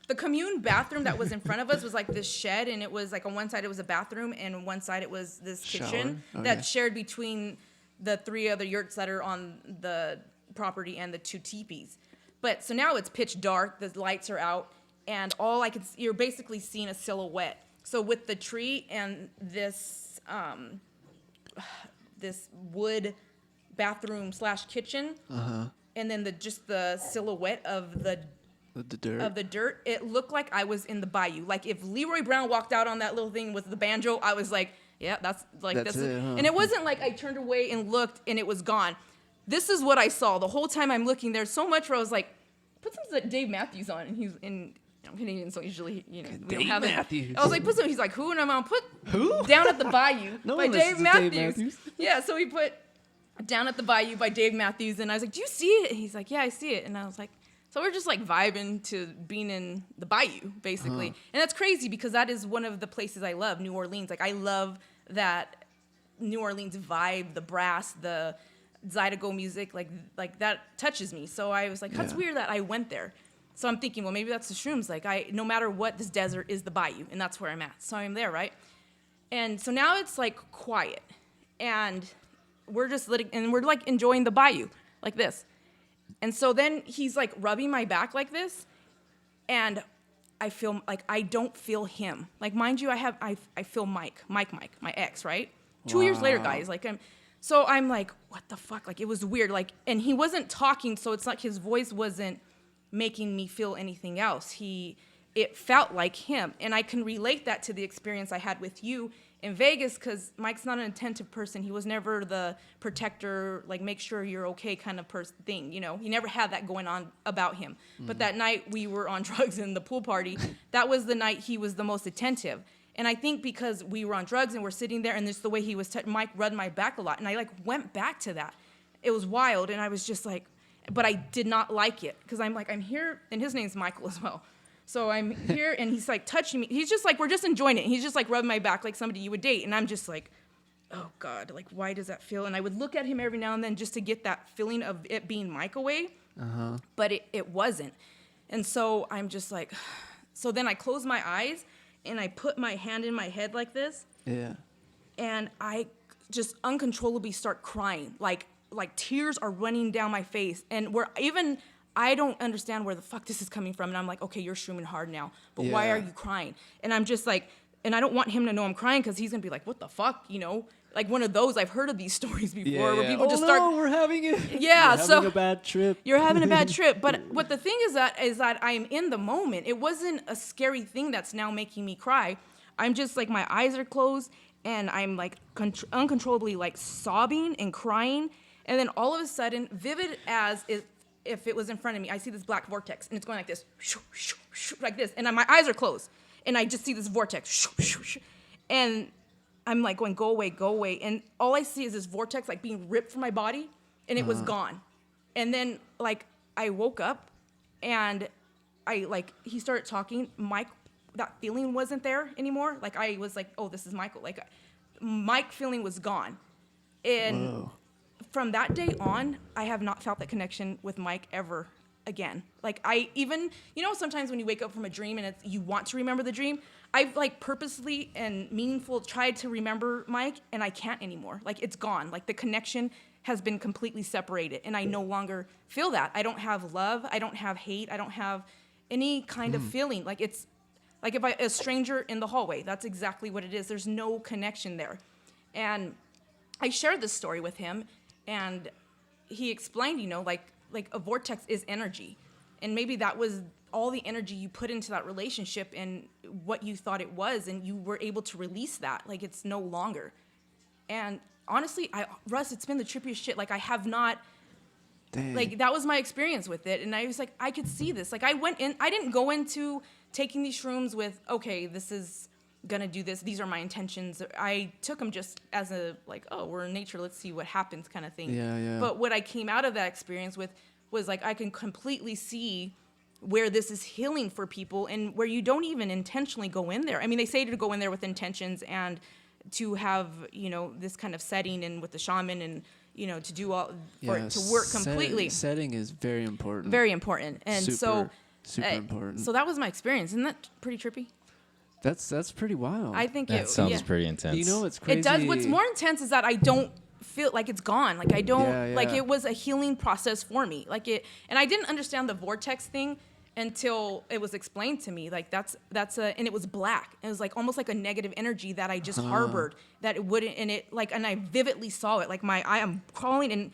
the commune bathroom that was in front of us was like this shed, and it was like on one side it was a bathroom, and on one side it was this kitchen that shared between the 3 other yurts that are on the property and the 2 teepees. But so now it's pitch dark, the lights are out, and all I could see, you're basically seeing a silhouette. So with the tree and this this wood bathroom / kitchen, and then just the silhouette of the dirt, it looked like I was in the bayou. Like if Leroy Brown walked out on that little thing with the banjo, I was like, yeah, that's this. And it wasn't like I turned away and looked and it was gone. This is what I saw the whole time I'm looking. There's so much where I was like, put some Dave Matthews on, and he's in. I'm Canadian, so usually, we don't have it. I was like, put some. He's like, who? And I'm on put who? Down at the Bayou by Dave Matthews. Dave Matthews. Yeah, so he put Down at the Bayou by Dave Matthews, and I was like, do you see it? And he's like, yeah, I see it. And I was like, so we're just like vibing to being in the Bayou, basically. And that's crazy because that is one of the places I love, New Orleans. Like I love that New Orleans vibe, the brass, the Zydeco music, like that touches me. So I was like, that's weird that I went there. So I'm thinking, well, maybe that's the shrooms. Like no matter what, this desert is the bayou, and that's where I'm at. So I'm there, right? And so now it's like quiet, and we're just we're like enjoying the bayou, like this. And so then he's like rubbing my back like this, and I feel like I don't feel him. Like mind you, I feel Mike, my ex, right? 2 years later, guys, like so I'm like, what the fuck? Like it was weird. Like, and he wasn't talking, so it's like his voice wasn't making me feel anything else. It felt like him, and I can relate that to the experience I had with you in Vegas, because Mike's not an attentive person. He was never the protector, like make sure you're okay kind of thing. He never had that going on about him. But that night we were on drugs in the pool party. That was the night he was the most attentive. And I think because we were on drugs and we're sitting there, and just the way he was, Mike rubbed my back a lot, and I like went back to that. It was wild, and I was just like, but I did not like it, because I'm like, I'm here, and his name's Michael as well. So I'm here, and he's like touching me. He's just like, we're just enjoying it. He's just like rubbing my back like somebody you would date, and I'm just like, oh God, like why does that feel? And I would look at him every now and then just to get that feeling of it being Mike away, but it wasn't. And so I'm just like, so then I close my eyes, and I put my hand in my head like this, and I just uncontrollably start crying, like tears are running down my face, and I don't understand where the fuck this is coming from, and I'm like, okay, you're shrooming hard now, but why are you crying? And I'm just like, and I don't want him to know I'm crying, because he's gonna be like, what the fuck, like one of those. I've heard of these stories before where people just start. We're having it. Yeah, We're having a bad trip. You're having a bad trip. But what the thing is that I'm in the moment. It wasn't a scary thing that's now making me cry. I'm just like, my eyes are closed, and I'm like uncontrollably like sobbing and crying. And then all of a sudden, vivid as if it was in front of me, I see this black vortex, and it's going like this, like this, and my eyes are closed, and I just see this vortex, and I'm like going, go away, and all I see is this vortex like being ripped from my body, and it was gone. And then like I woke up, and he started talking. Mike, that feeling wasn't there anymore. Like I was like, oh, this is Michael. Like Mike feeling was gone, and. Whoa. From that day on, I have not felt that connection with Mike ever again. Like I even, sometimes when you wake up from a dream and you want to remember the dream, I've like purposely and meaningful tried to remember Mike, and I can't anymore. Like it's gone. Like the connection has been completely separated, and I no longer feel that. I don't have love. I don't have hate. I don't have any kind of feeling. Like it's like if a stranger in the hallway, that's exactly what it is. There's no connection there. And I shared this story with him, and he explained, like a vortex is energy. And maybe that was all the energy you put into that relationship and what you thought it was, and you were able to release that. Like, it's no longer. And honestly, Russ, it's been the trippiest shit. Like, I have not Dang. Like, that was my experience with it. And I was like, I could see this. Like, I didn't go into taking these shrooms with, okay, this is going to do this. These are my intentions. I took them just as a, like, oh, we're in nature. Let's see what happens kind of thing. Yeah. But what I came out of that experience with was, like, I can completely see where this is healing for people and where you don't even intentionally go in there. I mean, they say to go in there with intentions and to have, this kind of setting and with the shaman and, to do all, for it to work completely. Setting is very important. Very important. And super important. So that was my experience. Isn't that pretty trippy? That's pretty wild. I think That sounds pretty intense. You know what's crazy? It does. What's more intense is that I don't feel like it's gone. Like I don't, like it was a healing process for me. And I didn't understand the vortex thing until it was explained to me. Like and it was black. It was like almost like a negative energy that I just harbored that it wouldn't, and I vividly saw it. Like I am crawling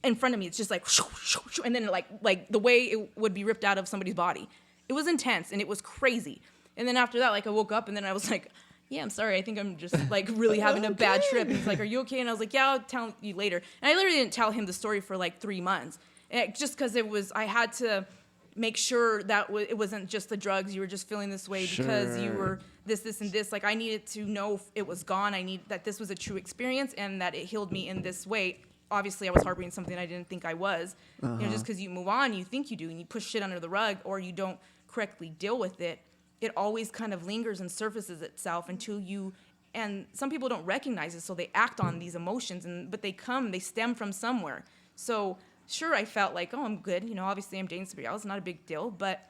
in front of me. It's just like, shoo, shoo, shoo, and then like the way it would be ripped out of somebody's body. It was intense and it was crazy. And then after that, like I woke up and then I was like, yeah, I'm sorry. I think I'm just like really having a bad trip. And he's like, are you okay? And I was like, yeah, I'll tell you later. And I literally didn't tell him the story for like 3 months. Just because I had to make sure that it wasn't just the drugs. You were just feeling this way because you were this, and this. Like I needed to know it was gone. That this was a true experience and that it healed me in this way. Obviously, I was harboring something I didn't think I was. Just because you move on, you think you do, and you push shit under the rug or you don't correctly deal with it. It always kind of lingers and surfaces itself until and some people don't recognize it, so they act on these emotions, but they stem from somewhere. So sure, I felt like, oh, I'm good. Obviously I'm dating somebody else, not a big deal, but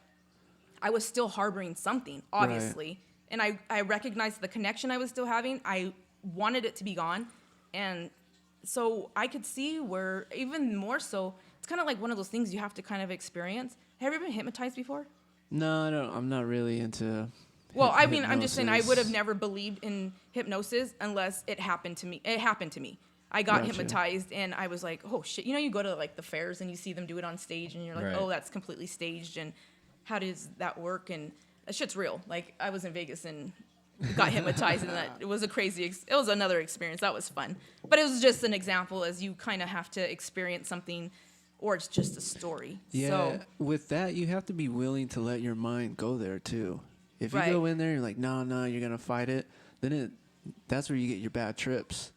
I was still harboring something, obviously. Right. And I recognized the connection I was still having. I wanted it to be gone. And so I could see where, even more so, it's kind of like one of those things you have to kind of experience. Have you ever been hypnotized before? No, I'm not really into. Well, I mean, I'm just saying I would have never believed in hypnosis unless it happened to me. It happened to me. I got hypnotized and I was like, oh shit. You go to like the fairs and you see them do it on stage and you're like, oh, that's completely staged. And how does that work? And that shit's real. Like I was in Vegas and got hypnotized and it was it was another experience. That was fun. But it was just an example as you kind of have to experience something or it's just a story. Yeah, so, with that, you have to be willing to let your mind go there, too. If you go in there and you're like, no, you're going to fight it, then that's where you get your bad trips.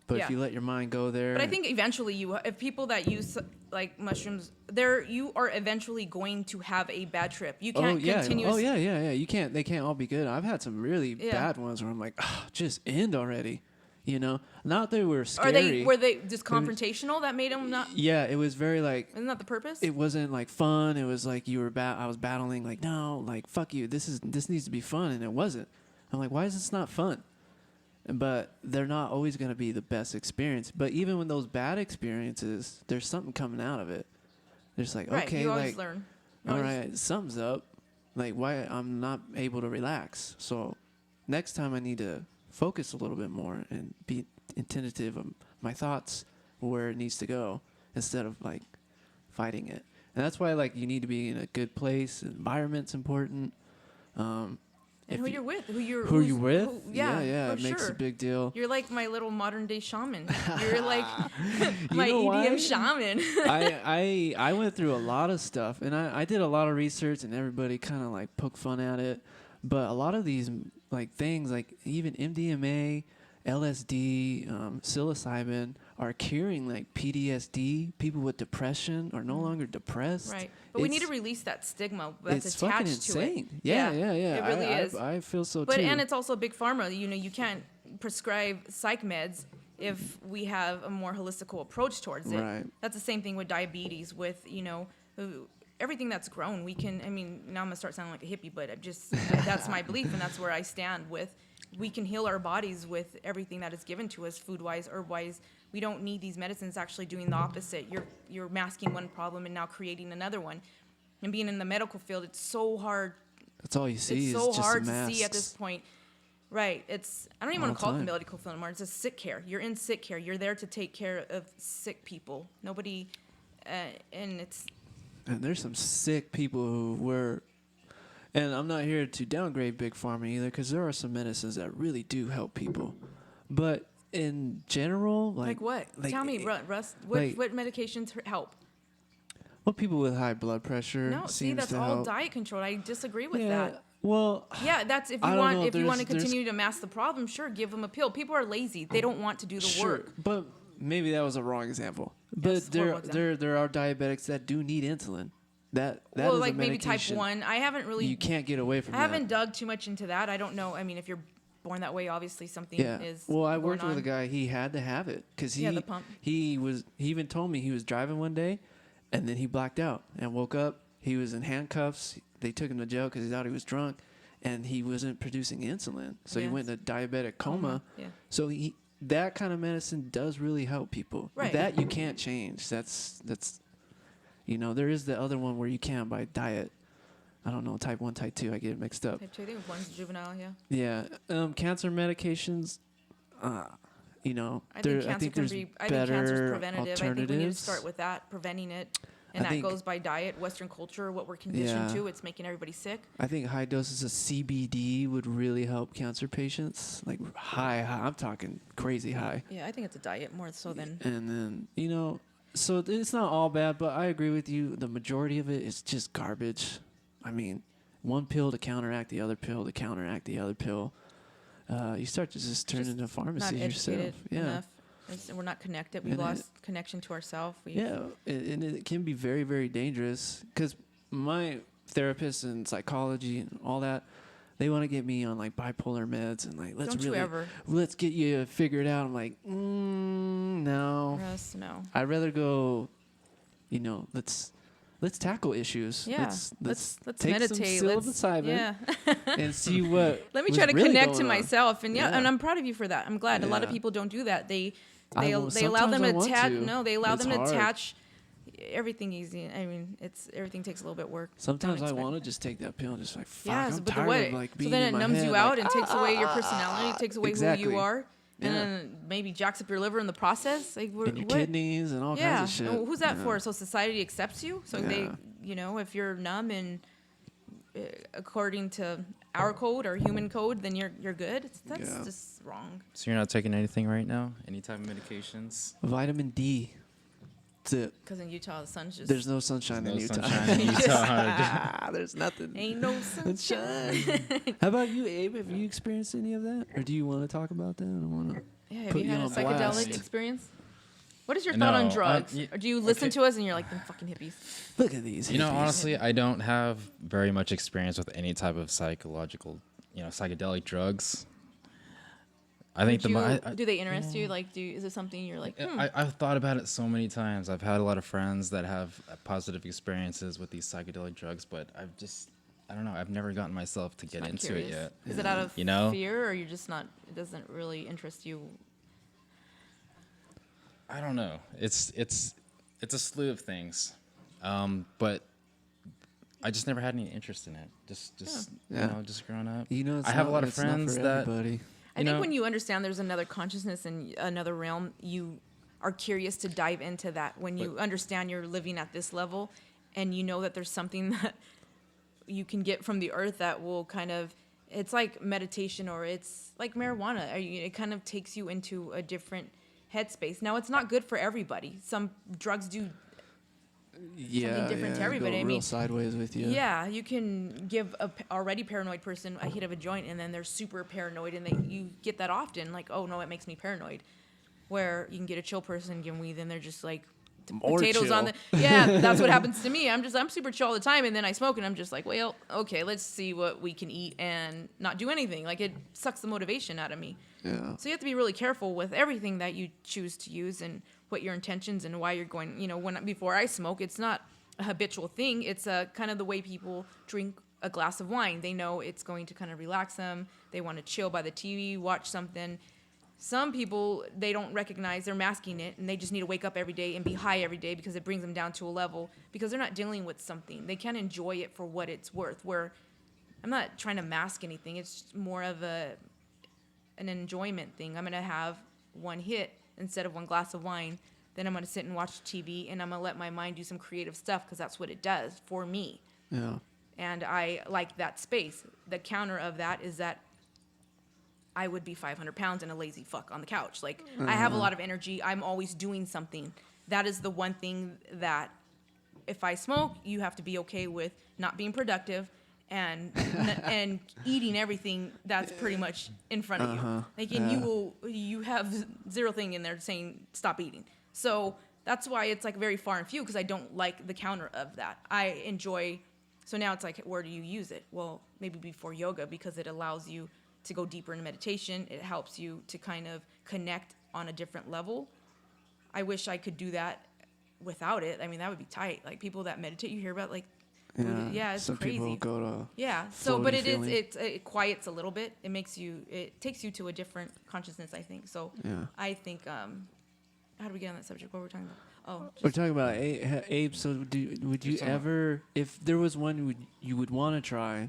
But if you let your mind go there. But I think eventually if people that use like mushrooms, you are eventually going to have a bad trip. You can't continuously. Oh, yeah. They can't all be good. I've had some really bad ones where I'm like, just end already. Not that they were scary. Were they just confrontational that made them not? Yeah, it was very like. Isn't that the purpose? It wasn't like fun. It was like I was battling like, no, like fuck you. This needs to be fun, and it wasn't. I'm like, why is this not fun? But they're not always going to be the best experience. But even when those bad experiences, there's something coming out of it. There's like, okay, you always learn. All right, something's up. Like why I'm not able to relax. So next time I need to focus a little bit more and be attentive of my thoughts where it needs to go instead of like fighting it. And that's why like you need to be in a good place. Environment's important. And who you're with, who you're with. Yeah, it makes a big deal. You're like my little modern day shaman. You're like my EDM shaman. I went through a lot of stuff, and I did a lot of research, and everybody kind of like poked fun at it. But a lot of these like things, like even MDMA, LSD, psilocybin, are curing like PTSD. People with depression are no longer depressed. Right. But we need to release that stigma that's it's attached fucking to insane. it. Yeah. It really is. I feel so too. But and it's also big pharma. You can't prescribe psych meds if we have a more holistical approach towards it. Right. That's the same thing with diabetes, with, everything that's grown. Now I'm going to start sounding like a hippie, but that's my belief, and that's where I stand with. We can heal our bodies with everything that is given to us, food-wise, herb-wise. We don't need these medicines actually doing the opposite. You're masking one problem and now creating another one. And being in the medical field, it's so hard. That's all you see. It's is so just hard masks. to see at this point. Right. I don't even want to call it the medical field anymore. It's just sick care. You're in sick care. You're there to take care of sick people. Nobody, and it's. And there's some sick people who were. And I'm not here to downgrade Big Pharma either, because there are some medicines that really do help people. But in general, like what? Tell me, Russ, what medications help? Well, people with high blood pressure No, see, seems that's to all help. diet controlled. I disagree with Yeah. that. Well, Yeah, that's if I you don't want know. if you want to There's- continue to mask the problem, sure, give them a pill. People are lazy. They don't want to do the sure, work. but maybe that was a wrong example. Yes, But horrible example. there are diabetics that do need insulin. That Well, is like a maybe type medication. 1. I haven't really You can't get away from I that. haven't dug too much into that. I don't know. I mean, if you're born that way, obviously something Yeah. is Well, I going worked with on. a guy. He had to have it because Yeah, the pump. he even told me he was driving one day, and then he blacked out and woke up. He was in handcuffs. They took him to jail because he thought he was drunk, and he wasn't producing insulin. So he Yes. went into diabetic coma. Yeah. So that kind of medicine does really help people. Right. That you can't change. That's there is the other one where you can by diet. I don't know, type 1, type 2. I get it mixed up. Type 2, I think one's juvenile, yeah. Yeah. Cancer medications, I there, think I cancer think can there's be. I think better cancer's preventative. I think we need to alternatives. start with that, preventing it, and I that think- goes by diet, Western culture, what we're conditioned Yeah. to. It's making everybody sick. I think high doses of CBD would really help cancer patients. Like high. I'm talking crazy high. Yeah, I think it's a diet more so than. And then, so it's not all bad, but I agree with you. The majority of it is just garbage. I mean, one pill to counteract the other pill to counteract the other pill. You start to just turn Just into Not pharmacies yourself. educated Yeah. enough. We're not connected. We've And lost connection to ourselves. Yeah, and it can be very, very dangerous because my therapist and psychology and all that, they want to get me on like bipolar meds and like let's get you figured out. I'm like, no, Russ, no. I'd rather go, let's tackle issues. Yeah, let's let's meditate. some Let's psilocybin and see what. Let me was try to really connect to going on. myself, and Yeah. and I'm proud of you for that. I'm glad a lot of Yeah. people don't do that. They I will- they allow them sometimes I to want attach. to. No, they allow It's them to hard. attach everything easy. I mean, everything takes a little bit of work. Sometimes Don't I expect want to it. just take that pill and just like, fuck, Yeah, I'm but the tired way of like so being then in it my numbs head, you like, out and takes away your personality, takes away exactly. who you are, and Yeah. then maybe jacks up your liver in the process. Like and your what? kidneys and all Yeah, kinds of shit. and who's that Yeah. for? So society accepts you. So they, Yeah. if you're numb and according to our code or human code, then you're good. That's Yeah. just wrong. So you're not taking anything right now? Any type of medications? Vitamin D. That's it. Because in Utah, the sun's just There's no sunshine in No Utah. sunshine in Utah. There's nothing. ain't no sunshine. How about you, Abe? Have you experienced any of that, or do you want to talk about that? I don't want to. Yeah, have Put you you had a on psychedelic blast. experience? What is your thought on No, drugs? y- Or do you listen okay. to us and you're like, them fucking hippies? Look at these. You know, hippies. honestly, I don't have very much experience with any type of psychological, psychedelic drugs. I think Do they interest you? Like, is it something you're like, I've thought about it so many times. I've had a lot of friends that have positive experiences with these psychedelic drugs, but I don't know. I've never gotten myself to get not into curious? it yet. Is it out of You know? fear, or you're just not? It doesn't really interest you? I don't know. It's a slew of things, but I just never had any interest in it. Just Yeah. just growing up. It's I have a not- lot of it's not friends for that everybody. I think when you understand there's another consciousness and another realm, you are curious to dive into that. When you understand you're living at this level, and you know that there's something that you can get from the earth that will kind of, it's like meditation or it's like marijuana. It kind of takes you into a different headspace. Now, it's not good for everybody. Some drugs do different to everybody. Go I real mean, sideways with you. Yeah, you can give a already paranoid person a hit of a joint, and then they're super paranoid, and you get that often. Like, oh no, it makes me paranoid. Where you can get a chill person, give them weed, and they're just like More potatoes on the. chill. Yeah, that's what happens to me. I'm super chill all the time, and then I smoke, and I'm just like, well, okay, let's see what we can eat and not do anything. Like it sucks the motivation out of me. Yeah. So you have to be really careful with everything that you choose to use and what your intentions and why you're going. Before I smoke, it's not a habitual thing. It's a kind of the way people drink a glass of wine. They know it's going to kind of relax them. They want to chill by the TV, watch something. Some people, they don't recognize they're masking it, and they just need to wake up every day and be high every day because it brings them down to a level because they're not dealing with something. They can't enjoy it for what it's worth. Where I'm not trying to mask anything. It's more of an enjoyment thing. I'm going to have one hit instead of one glass of wine. Then I'm going to sit and watch TV, and I'm going to let my mind do some creative stuff because that's what it does for me. Yeah. And I like that space. The counter of that is that I would be 500 pounds and a lazy fuck on the couch. Like, I have a lot of energy. I'm always doing something. That is the one thing that if I smoke, you have to be okay with not being productive and and eating everything that's pretty much in front of you. Like, and you have zero thing in there saying stop eating. So that's why it's like very far and few, because I don't like the counter of that. I enjoy. So now it's like, where do you use it? Well, maybe before yoga, because it allows you to go deeper in meditation. It helps you to kind of connect on a different level. I wish I could do that without it. I mean, that would be tight. Like, people that meditate, you hear about, like, it's some crazy. people go to So, but feeling. it quiets a little bit. It takes you to a different consciousness, I think. So I think, how do we get on that subject? What were we talking about? Oh, we're talking about Abe. So would you ever, if there was one you would want to try,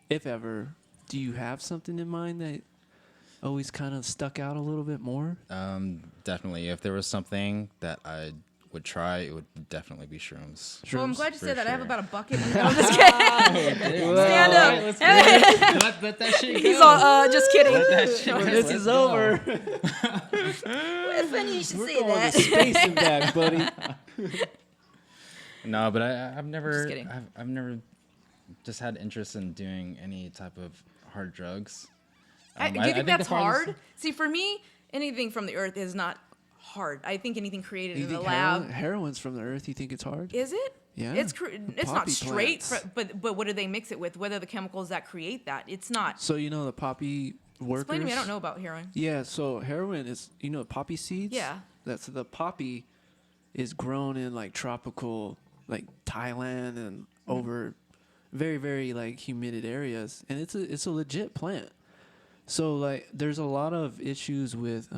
if ever, do you have something in mind that always kind of stuck out a little bit more? Definitely. If there was something that I would try, it would definitely be shrooms. well, I'm glad you said that. sure. I have about a bucket. No, I'm just kidding. Stand up. Let that shit go. He's all, just kidding. This is over. It's funny you should We're say going that. to space and back, buddy. No, but I've never, Just kidding. I've never just had interest in doing any type of hard drugs. Do you think that's hard? See, for me, anything from the earth is not hard. I think anything created You in the think lab. heroin's from the earth? You think it's hard? Is it? Yeah. It's not Poppy straight, plants. but what do they mix it with? What are the chemicals that create that? It's not. So you know the poppy workers? Explain to me. I don't know about heroin. Yeah, so heroin is, poppy seeds? Yeah. That's the poppy is grown in like tropical, like Thailand and over very, very like humid areas. And it's a legit plant. So like there's a lot of issues with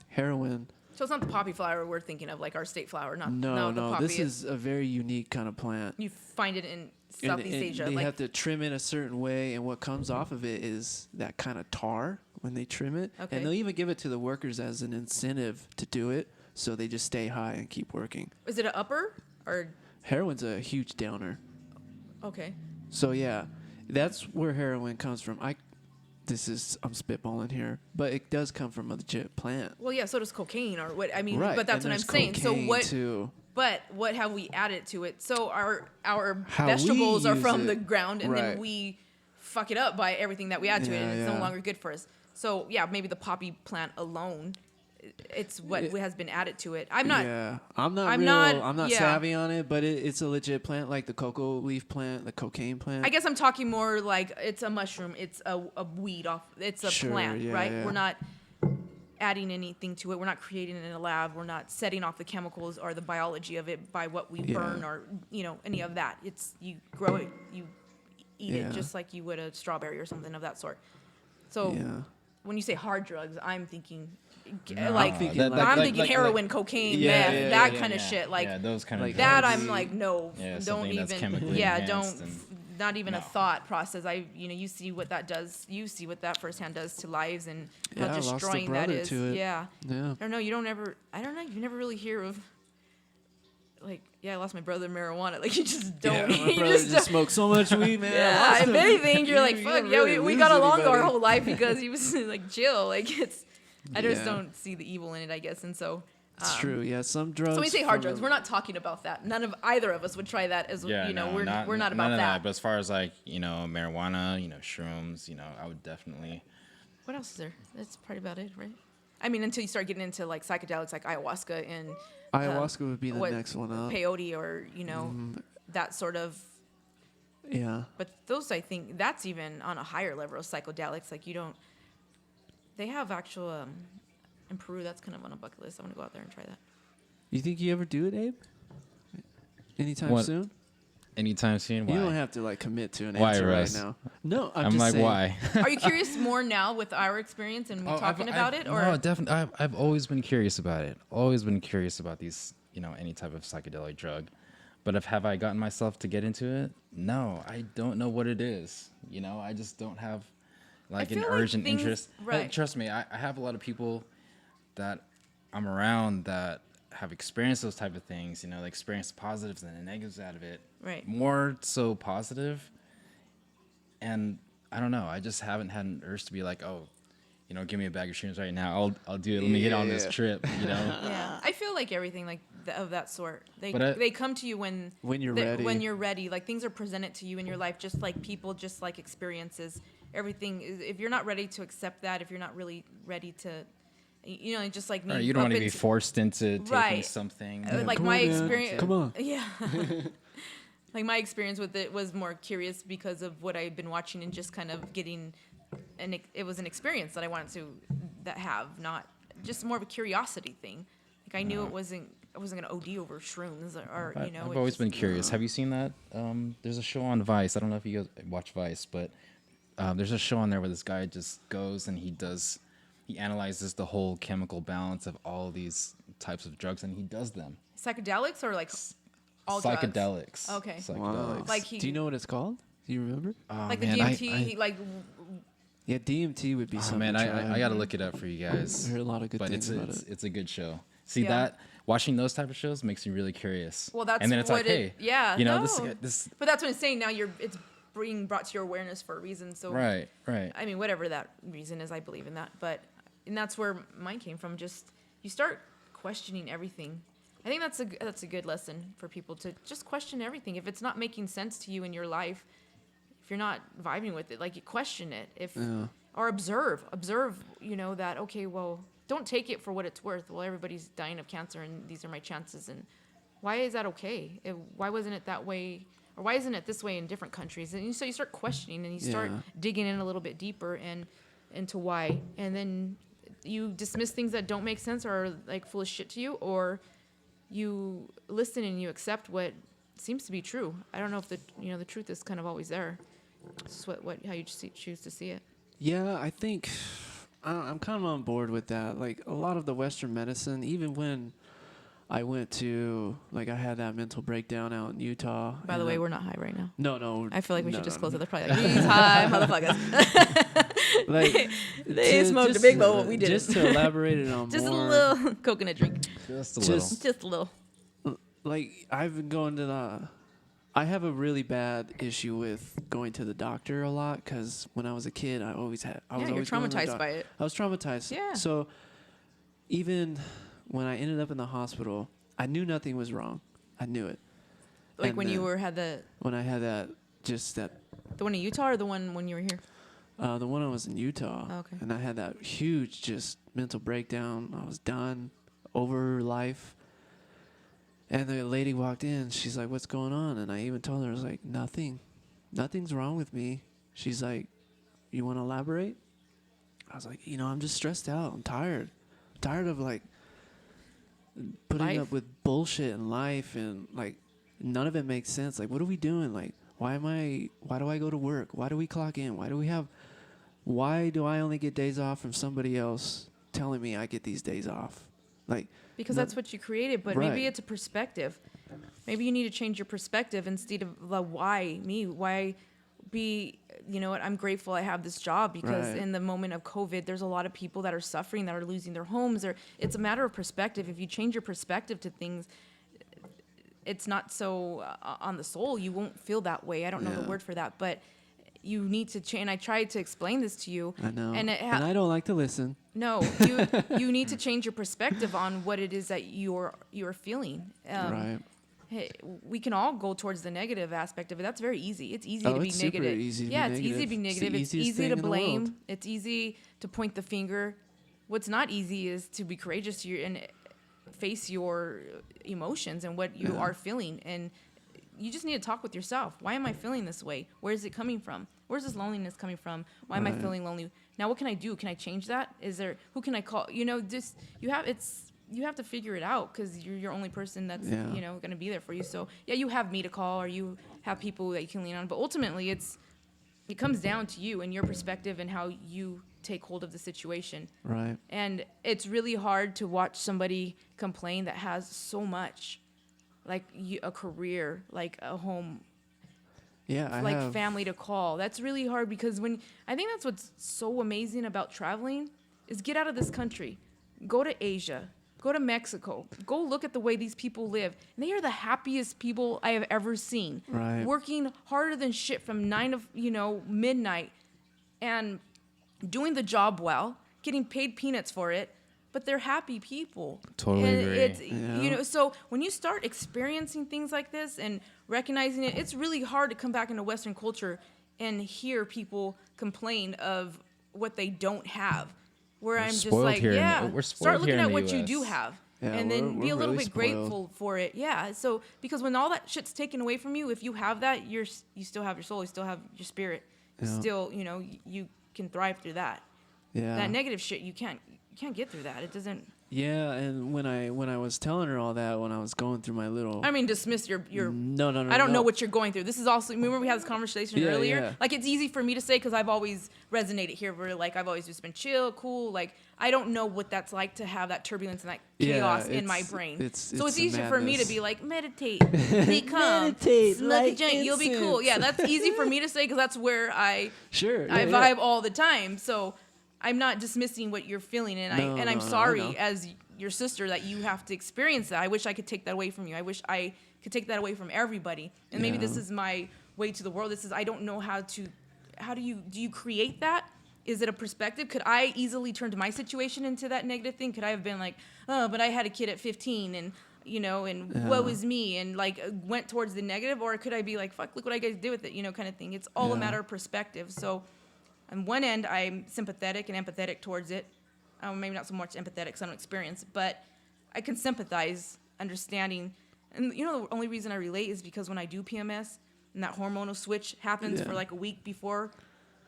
heroin. So it's not the poppy flower we're thinking of, like our state flower. Not No, the poppy. this is a very unique kind of plant. You find it in And Southeast Asia. They Like, have to trim it a certain way, and what comes off of it is that kind of tar when they trim it. Okay. And they'll even give it to the workers as an incentive to do it, so they just stay high and keep working. is it an upper or Heroin's a huge downer. okay? So yeah, that's where heroin comes from. I'm spitballing here, but it does come from a legit plant. Well, yeah. So does cocaine, or what? I mean, Right. but that's and what I'm there's saying. So cocaine what? Too. But what have we added to it? So our How we vegetables are use from it. the ground, and Right. then we fuck it up by everything that we add to it, Yeah, and it's yeah. no longer good for us. So yeah, maybe the poppy plant alone, it's what has been added to it. I'm not. Yeah, I'm not yeah. savvy on it, but it's a legit plant, like the cocoa leaf plant, the cocaine plant. I guess I'm talking more like it's a mushroom, it's a weed off, it's a Sure, plant, yeah, right? yeah. We're not adding anything to it. We're not creating it in a lab. We're not setting off the chemicals or the biology of it by what we Yeah. burn or any of that. It's you grow it, you eat Yeah. it just like you would a strawberry or something of that sort. So Yeah. when you say hard drugs, I'm thinking No, like I'm thinking I'm like- thinking heroin, cocaine, Yeah, meth, yeah, that yeah, kind of shit. Like yeah, those kind like of that, drugs. I'm like, no, Yeah, don't something that's even. chemically Yeah, advanced don't. and- Not even a No. thought process. You see what that does. You see what that firsthand does to lives and Yeah, how I lost a destroying that brother is. to it. Yeah. Yeah. I don't know. You don't ever. I don't know. You never really hear of. Like, yeah, I lost my brother to marijuana. Like, you just don't. Yeah, my you brother just just don't- smoked so much weed, man. I Yeah, lost if him. anything, you're like, You fuck, didn't yeah, really we lose got along our anybody. whole life because he was like chill. Like, I just Yeah. don't see the evil in it, I guess. And so, It's true. Yeah, some drugs. so when you say hard from drugs, we're not talking about that. Either of us would try that as Yeah, we're not none about of that. But as far as like marijuana, shrooms, I would definitely. What else is there? That's probably about it, right? I mean, until you start getting into like psychedelics, like ayahuasca and Ayahuasca would be the what- next one up. peyote, or that sort of. Yeah. But those, I think, that's even on a higher level of psychedelics. Like, you don't. They have actual in Peru. That's kind of on a bucket list. I want to go out there and try that. You think you ever do it, Abe? Anytime What? soon? Anytime soon. Why? You don't have to like commit to an Why, answer right Russ? now. No, I'm I'm just like, saying. why? Are you curious more now with our experience and we talking about it, or No, definitely. I've always been curious about it. Always been curious about these, any type of psychedelic drug. But have I gotten myself to get into it? No, I don't know what it is. I just don't have like an feel like urgent things- interest. right. Trust me, I have a lot of people that I'm around that have experienced those type of things. They experience the positives and the negatives out of it. Right. More so positive. And I don't know. I just haven't had an urge to be like, oh, give me a bag of shrooms right now. I'll do it. Let me get on this trip. Yeah, I feel like everything like of that sort. They come to you when you're ready. When you're ready, like things are presented to you in your life, just like people, just like experiences. Everything is. If you're not ready to accept that, if you're not really ready to, just like me. Right, you don't want to be forced into taking something. Like come my on, man. experience. Come on. Yeah. Like my experience with it was more curious because of what I've been watching and just kind of getting, and it was an experience that I wanted to have, not just more of a curiosity thing. Like I knew I wasn't gonna OD over shrooms or I've always been curious. Have you seen that? There's a show on Vice. I don't know if you guys watch Vice, but there's a show on there where this guy just goes and he analyzes the whole chemical balance of all these types of drugs, and he does them. Psychedelics or like all psychedelics. Drugs? Okay. Psychedelics. Wow. Like Do you know what it's called? Do you remember? Oh, like man, the DMT, like. Yeah, DMT would be something. Man, to try. I got to look it up for you guys. I heard a lot of good things about it. It's a good show. See Yeah. that watching those type of shows makes me really curious. Well, that's and then it's what like, hey, this. But that's what it's saying. Now it's being brought to your awareness for a reason. So Right. I mean, whatever that reason is, I believe in that. And that's where mine came from. Just you start questioning everything. I think that's a good lesson for people to just question everything. If it's not making sense to you in your life, if you're not vibing with it, like you question it. Or observe. That okay, well, don't take it for what it's worth. Well, everybody's dying of cancer, and these are my chances. And why is that okay? Why wasn't it that way? Or why isn't it this way in different countries? And so you start questioning, and you start digging in a little bit deeper and into why. And then you dismiss things that don't make sense or are like full of shit to you, or you listen and you accept what seems to be true. I don't know if the truth is kind of always there. It's just how you choose to see it. Yeah, I think I'm kind of on board with that. Like a lot of the Western medicine, even when I went to, like, I had that mental breakdown out in Utah. By the way, we're not high right now. No. I feel like we should disclose it. They're probably like, he's high, motherfuckers. Like, they smoked a big bowl, but we didn't. Just to elaborate it on just more. a little coconut drink. Just a little. Just a little. Like, I've been going to I have a really bad issue with going to the doctor a lot because when I was a kid, I was always you're going to the traumatized by it. I was traumatized. Yeah. So even when I ended up in the hospital, I knew nothing was wrong. I knew it. Like And when then when I had that, just that. the one in Utah or the one when you were here? The one I was in Utah. Oh, okay. And I had that huge just mental breakdown. I was done, over life. And the lady walked in. She's like, "What's going on?" And I even told her, I was like, "Nothing. Nothing's wrong with me." She's like, "You want to elaborate?" I was like, "I'm just stressed out. I'm tired. I'm tired of like putting up with bullshit in life, and like none of it makes sense. Like, what are we doing? Like, why do I go to work? Why do we clock in? Why do I only get days off from somebody else telling me I get these days off? Like, because that's what you created, but Right. maybe it's a perspective. Maybe you need to change your perspective instead of the why me. Why be, I'm grateful I have this job because Right. in the moment of COVID, there's a lot of people that are suffering, that are losing their homes. It's a matter of perspective. If you change your perspective to things, it's not so on the soul. You won't feel that way. I don't know the Yeah. word for that, but you need to change. And I tried to explain this to you. I know. And And I don't like to listen. No, you need to change your perspective on what it is that you're feeling. Right. Hey, we can all go towards the negative aspect of it. That's very easy. It's easy Oh, to be it's super negative. easy to be It's easy to be negative. It's the negative. It's easiest easy thing to in the world. blame. It's easy to point the finger. What's not easy is to be courageous and face your emotions and what you are feeling. And you just need to talk with yourself. Why am I feeling this way? Where is it coming from? Where's this loneliness coming from? Why am I feeling lonely? Now, what can I do? Can I change that? Who can I call? You have to figure it out because you're your only person that's, going to be there for you. So yeah, you have me to call or you have people that you can lean on, but ultimately it comes down to you and your perspective and how you take hold of the situation. Right. And it's really hard to watch somebody complain that has so much, like a career, like a home, Yeah, like family to call. That's really hard because I think that's what's so amazing about traveling is get out of this country, go to Asia, go to Mexico, go look at the way these people live. And they are the happiest people I have ever seen. Right. Working harder than shit from 9 to midnight and doing the job well, getting paid peanuts for it, but they're happy people. Totally and agree. It's, Yeah. you know, so when you start experiencing things like this and recognizing it, it's really hard to come back into Western culture and hear people complain of what they don't have. Where I'm just spoiled like, here in- yeah, we're spoiled start looking here in at the what you US. do have. Yeah, and then be we're a little really bit spoiled. grateful for it. Yeah. So because when all that shit's taken away from you, if you have that, you still have your soul, you still have your spirit. You Yeah. still, you know, you can thrive through that. Yeah. That negative shit, you can't get through that. It doesn't. Yeah, and when I was telling her all that, when I was going through my little I mean, dismiss your. no. I don't know what you're going through. This is also. Remember we had this conversation Yeah, earlier. yeah. Like it's easy for me to say because I've always resonated here. Where like I've always just been chill, cool. Like I don't know what that's like to have that turbulence and that chaos in my brain. So it's easier for me to be like meditate, be calm, Meditate, smoke light a joint, you'll be cool. incense. Yeah, that's easy for me to say because that's where I Sure. I yeah, vibe yeah. all the time. So I'm not dismissing what you're feeling, and No, I'm no, I sorry know. as your sister that you have to experience that. I wish I could take that away from you. I wish I could take that away from everybody. And maybe this Yeah. is my way to the world. This is I don't know how do you create that? Is it a perspective? Could I easily turn to my situation into that negative thing? Could I have been like, oh, but I had a kid at 15 and you know, and woe is me, and like went towards the negative, or could I be like, fuck, look what I guys did with it, you know, kind of thing. It's all a Yeah. matter of perspective. So on one end, I'm sympathetic and empathetic towards it. Maybe not so much empathetic because I don't experience, but I can sympathize, understanding. And you know, the only reason I relate is because when I do PMS and that hormonal switch happens Yeah. for like a week before,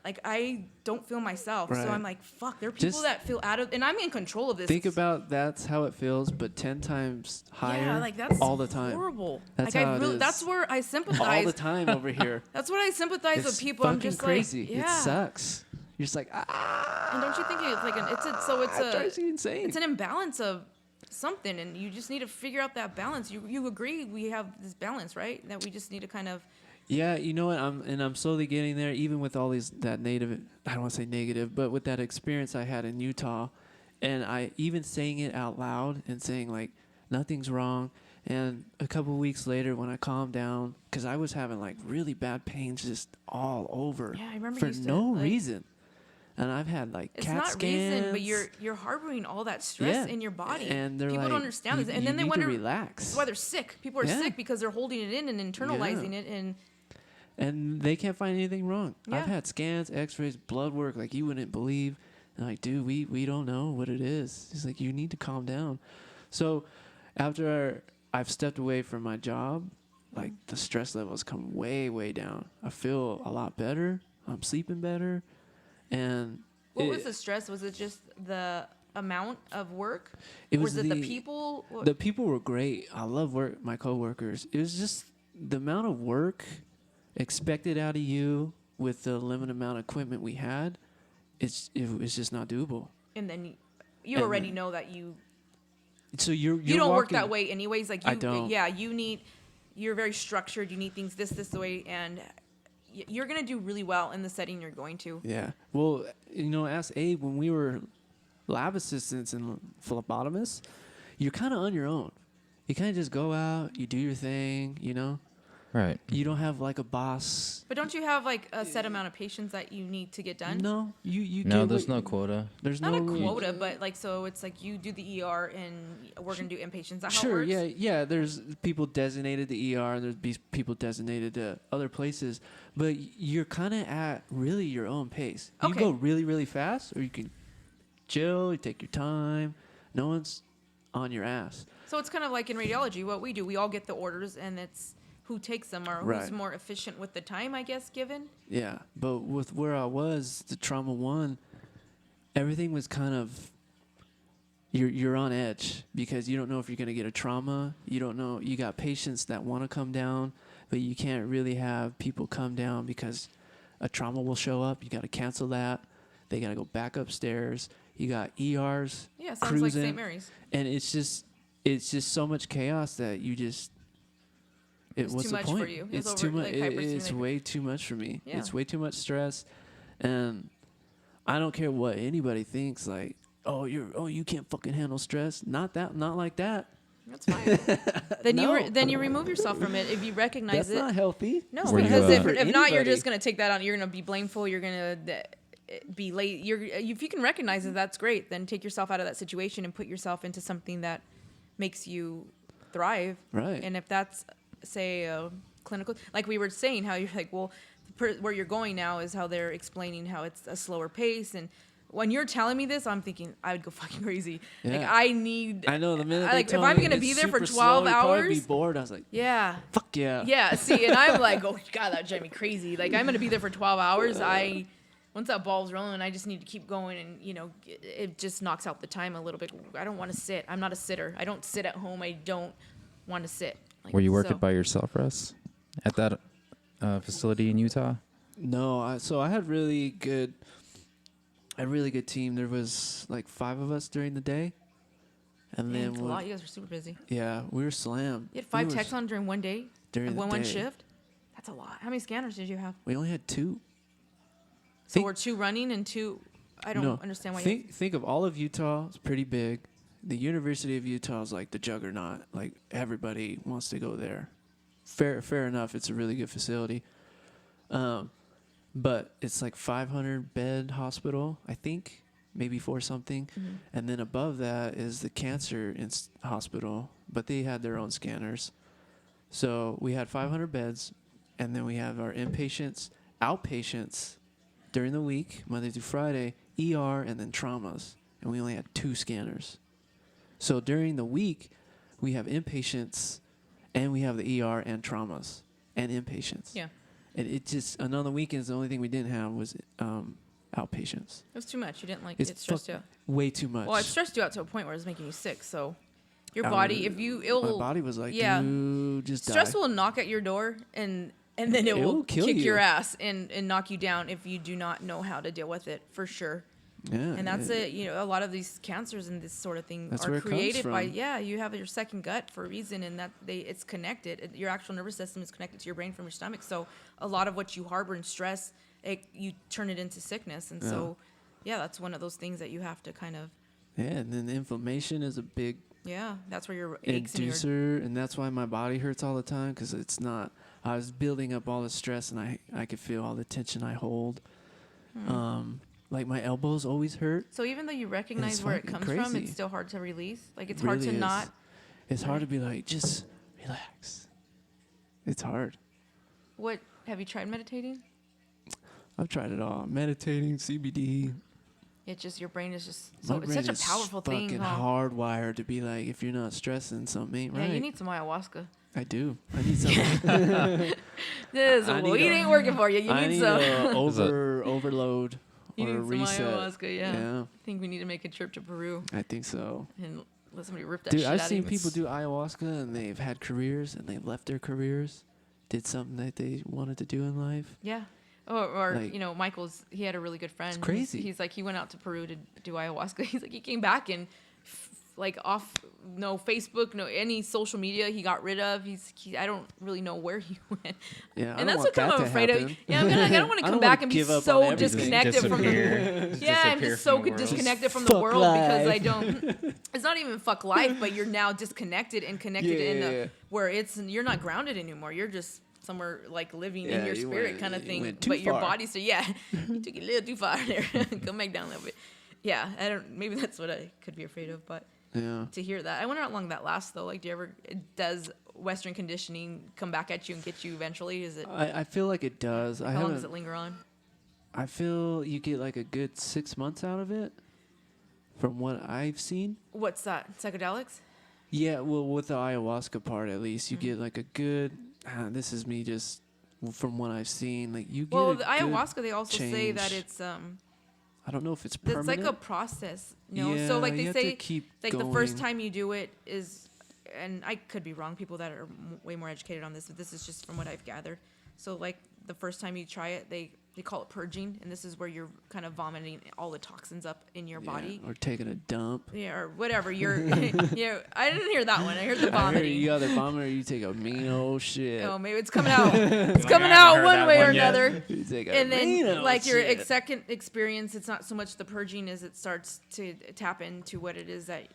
like I don't feel myself. Right. So I'm like, fuck, there are people Just that feel out of, and I'm in control of this. Think about that's how it feels, but 10 times higher yeah, like that's all the time. horrible. That's like how I it really, is. that's where I sympathize. All the time over here. That's what I sympathize It's with people. I'm fucking just crazy. like, yeah. It sucks. You're just like, And don't you think it's like it drives you insane. it's an imbalance of something, and you just need to figure out that balance. You agree we have this balance, right? That we just need to kind of. Yeah, you know what? I'm slowly getting there. Even with all that native, I don't want to say negative, but with that experience I had in Utah, and I even saying it out loud and saying like nothing's wrong. And a couple of weeks later, when I calmed down, because I was having like really bad pains just all over Yeah, I remember for you said, no like- reason. And I've had like It's CAT not scans. reason, but you're harboring all that stress in your body. And they're people like, don't understand this, "You- and then you they need to wonder. relax. That's why they're sick. People are Yeah. sick because they're holding it in and internalizing it, And they can't find anything wrong. Yeah. I've had scans, x-rays, blood work like you wouldn't believe. And like, dude, we don't know what it is. He's like, you need to calm down. So after I've stepped away from my job, like the stress levels come way, way down. I feel a lot better. I'm sleeping better. And What was the stress? Was it just the amount of work? It Or was it the the- people? The people were great. I love my coworkers. It was just the amount of work expected out of you with the limited amount of equipment we had. It was just not doable. And then you And already know that you So you're don't work walking- that way anyways. Like you, I don't. Yeah, you're very structured. You need things this way, and you're gonna do really well in the setting you're going to. Yeah. Well, ask Abe, when we were lab assistants and phlebotomists, you're kind of on your own. You kind of just go out, you do your thing, Right. You don't have like a boss. But don't you have like a set amount of patients that you need to get done? No, you No, get there's what- no quota. There's Not no a quota, but like so it's like you do the ER and we're gonna do inpatients. Is that how it Sure, works? yeah. There's people designated to ER, and there's people designated to other places, but you're kind of at really your own pace. You Okay. can go really, really fast, or you can chill. You take your time. No one's on your ass. So it's kind of like in radiology, what we do. We all get the orders, and it's who takes them or who's Right. more efficient with the time, I guess, given. Yeah, but with where I was, the trauma one, everything was kind of. You're on edge because you don't know if you're gonna get a trauma. You don't know. You got patients that want to come down, but you can't really have people come down because a trauma will show up. You got to cancel that. They got to go back upstairs. You got ERs. Yeah, sounds like cruising, St. Mary's. and it's just so much chaos that you just. It's What's too the much point? for you. It's It's too over- much. like It's hyperstimulate. way too much for me. Yeah. It's way too much stress, and I don't care what anybody thinks. Like, you can't fucking handle stress. Not like that. That's fine. then No. you remove yourself from it if you recognize That's it. not healthy. No, Were you, because uh, if not, you're Anybody. just gonna take that on. You're gonna be blameful. You're gonna be late. If you can recognize it, that's great. Then take yourself out of that situation and put yourself into something that makes you thrive. Right. And if that's, say, a clinical, like we were saying, how you're like, well, where you're going now is how they're explaining how it's a slower pace. And when you're telling me this, I'm thinking I would go fucking crazy. Yeah. Like I know the minute they like told if I'm me gonna it's be there for super 12 slow, you'd probably hours. be bored. I was like, Yeah. fuck yeah. Yeah. See, and I'm like, oh God, that would drive me crazy. Like I'm gonna be there for 12 hours. Once that ball's rolling, I just need to keep going, and it just knocks out the time a little bit. I don't want to sit. I'm not a sitter. I don't sit at home. I don't want to sit. Like, Were you working by yourself, Russ, at that facility in Utah? No, so I had a really good team. There was like 5 of us during the day, and Man, then it's a lot. You guys were super busy. yeah, we were slammed. You had 5 techs on during one day. During the one day. shift. That's a lot. How many scanners did you have? We only had 2. So were 2 running and 2. I don't understand why. Think of all of Utah. It's pretty big. The University of Utah is like the juggernaut. Like everybody wants to go there. Fair enough. It's a really good facility. But it's like 500 bed hospital, I think, maybe 4 something. Mm-hmm. And then above that is the cancer hospital, but they had their own scanners. So we had 500 beds, and then we have our inpatients, outpatients during the week, Monday through Friday, ER, and then traumas. And we only had 2 scanners. So during the week, we have inpatients, and we have the ER and traumas and inpatients. Yeah. And on the weekends, the only thing we didn't have was outpatients. It was too much. You didn't like It's it. Stressed you out. way too much. Well, it stressed you out to a point where it was making you sick. So your body, my body was like, yeah, dude, just stress die. will knock at your door, and then it will kill kick you. your ass and knock you down if you do not know how to deal with it, for sure. Yeah, And that's it. A lot of these cancers and this sort of thing That's are where it comes created by, from. you have your second gut for a reason, and that it's connected. Your actual nervous system is connected to your brain from your stomach. So a lot of what you harbor in stress, you turn it into sickness. And so, that's one of those things that you have to kind of. Yeah, and then inflammation is a big That's where your aches inducer, and that's why my body hurts all the time, because it's not. I was building up all the stress, and I could feel all the tension I hold. Like my elbows always hurt. So even though you recognize It's where it fucking comes from, crazy. it's still hard to release. Like it's Really hard to is. not. It's hard to be like, just relax. It's hard. What have you tried meditating? I've tried it all. Meditating, CBD. It's just your brain is just so My it's brain such a is powerful thing. fucking Huh? hardwired to be like, if you're not stressing, something ain't Yeah, right. you need some ayahuasca. I do. I need something. This I need weed a- ain't working for you. You I need need some. a overload You or a need some reset. ayahuasca. Yeah. Yeah, I think we need to make a trip to Peru I think so. and let somebody rip that Dude, shit I've out seen of you. people do ayahuasca and they've had careers and they've left their careers, did something that they wanted to do in life. Yeah. Or Like- Michael's, he had a really good friend. It's crazy. He's like, he went out to Peru to do ayahuasca. He's like, he came back and no Facebook, no any social media he got rid of. I don't really know where he went. Yeah, I And don't that's want what I'm that to afraid of. happen. Yeah, I don't want to I come don't back wanna and be give up on so everything. disconnected from the Yeah, I'm just so disconnected from the Fuck world because I life. don't. It's not even fuck life, but you're now disconnected and connected Yeah. where you're not grounded anymore. You're just somewhere like living in Yeah, your you spirit went- kind of you thing. went too But your far. body, so yeah, you took it a little too far there. Come back down a little bit. Yeah, I don't. Maybe that's what I could be afraid of, but. Yeah. To hear that, I wonder how long that lasts though. Like, does Western conditioning come back at you and get you eventually? Is it? I feel like it does. How long does it linger on? I feel you get like a good 6 months out of it, from what I've seen. What's that? Psychedelics? Yeah, well, with the ayahuasca part at least, you get like a good. This is me just from what I've seen. Like you get. Well, a the good ayahuasca, they also say that change. it's I don't know if it's it's permanent. like a process. So Yeah, like you they have to say, keep like the first going. time you do it is, and I could be wrong. People that are way more educated on this, but this is just from what I've gathered. So like the first time you try it, they call it purging, and this is where you're kind of vomiting all the toxins up in your body. Or taking a dump. Yeah, or whatever. I didn't hear that one. I heard the I heard vomiting. you either vomit or you take a mean old shit. Oh, maybe it's coming out. It's Like, coming I haven't out heard one that way or one yet. another. You take a And mean then, old like your shit. second experience, it's not so much the purging as it starts to tap into what it is that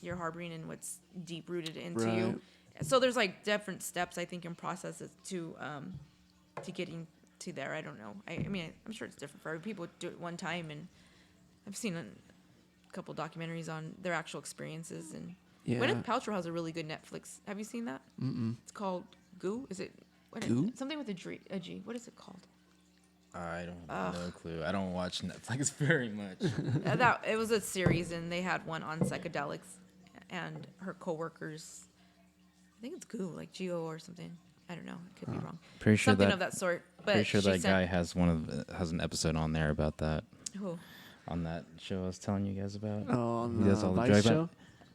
you're harboring and what's deep rooted into you. Right. So there's like different steps, I think, in processes to getting to there. I don't know. I mean, I'm sure it's different for every people do it one time, and I've seen a couple documentaries on their actual experiences. And Yeah. Gwyneth Paltrow has a really good Netflix. Have you seen that? Mm-mm. It's called Goo. Is it Goo? something with a G? What is it called? I don't no clue. I don't watch Netflix very much. That it was a series, and they had one on psychedelics, and her coworkers. I think it's Goo, like Go or something. I don't know. I could be wrong. Pretty sure Something that of that sort. But pretty sure she that sent- guy has has an episode on there about that. Who? On that show I was telling you guys about. Oh, on He does the all the Vice drug show?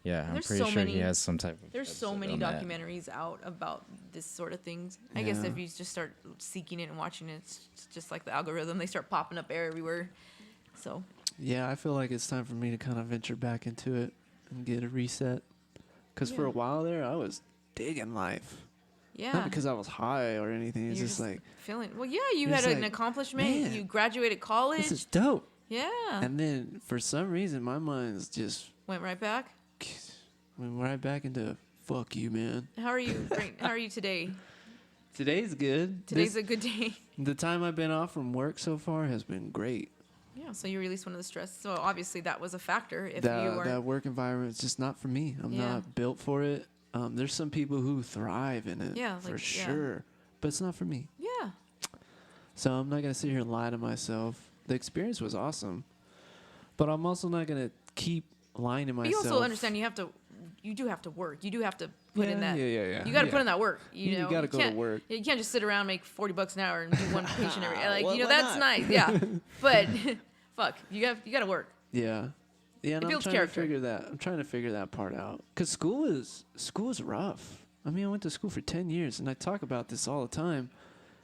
Yeah, I'm There's pretty so sure he many- has some type of. There's so episode many on that. documentaries out about this sort of things. I guess Yeah. if you just start seeking it and watching it, it's just like the algorithm. They start popping up everywhere. So Yeah, I feel like it's time for me to kind of venture back into it and get a reset. Because for Yeah. a while there, I was digging life. yeah, Not because I was high or anything. It's You're just like, feeling. Well, yeah, you you're had just an like, accomplishment. man, You graduated college. this is dope. Yeah, And then for some reason, my mind's just went right back. went right back into fuck you, man. How are you? How are you today? Today's good. Today's a good day. The time I've been off from work so far has been great. Yeah, so you released one of the stress. So obviously that was a factor. If you were, That work environment is just not for me. I'm Yeah. not built for it. There's some people who thrive in it, Yeah, for like, yeah. sure. But it's not for me. yeah, So I'm not gonna sit here and lie to myself. The experience was awesome, but I'm also not gonna keep lying to but myself. you also understand you do have to work. You do have to put in that. Yeah. You got to put in that work. You know, gotta go to can't- work. You can't just sit around and make $40 an hour and do one patient every. Like Well, you know, why that's not? nice. Yeah, but fuck, you got to work. Yeah. Yeah, and It I'm builds trying character. to figure that. I'm trying to figure that part out. Cause school is rough. I mean, I went to school for 10 years, and I talk about this all the time.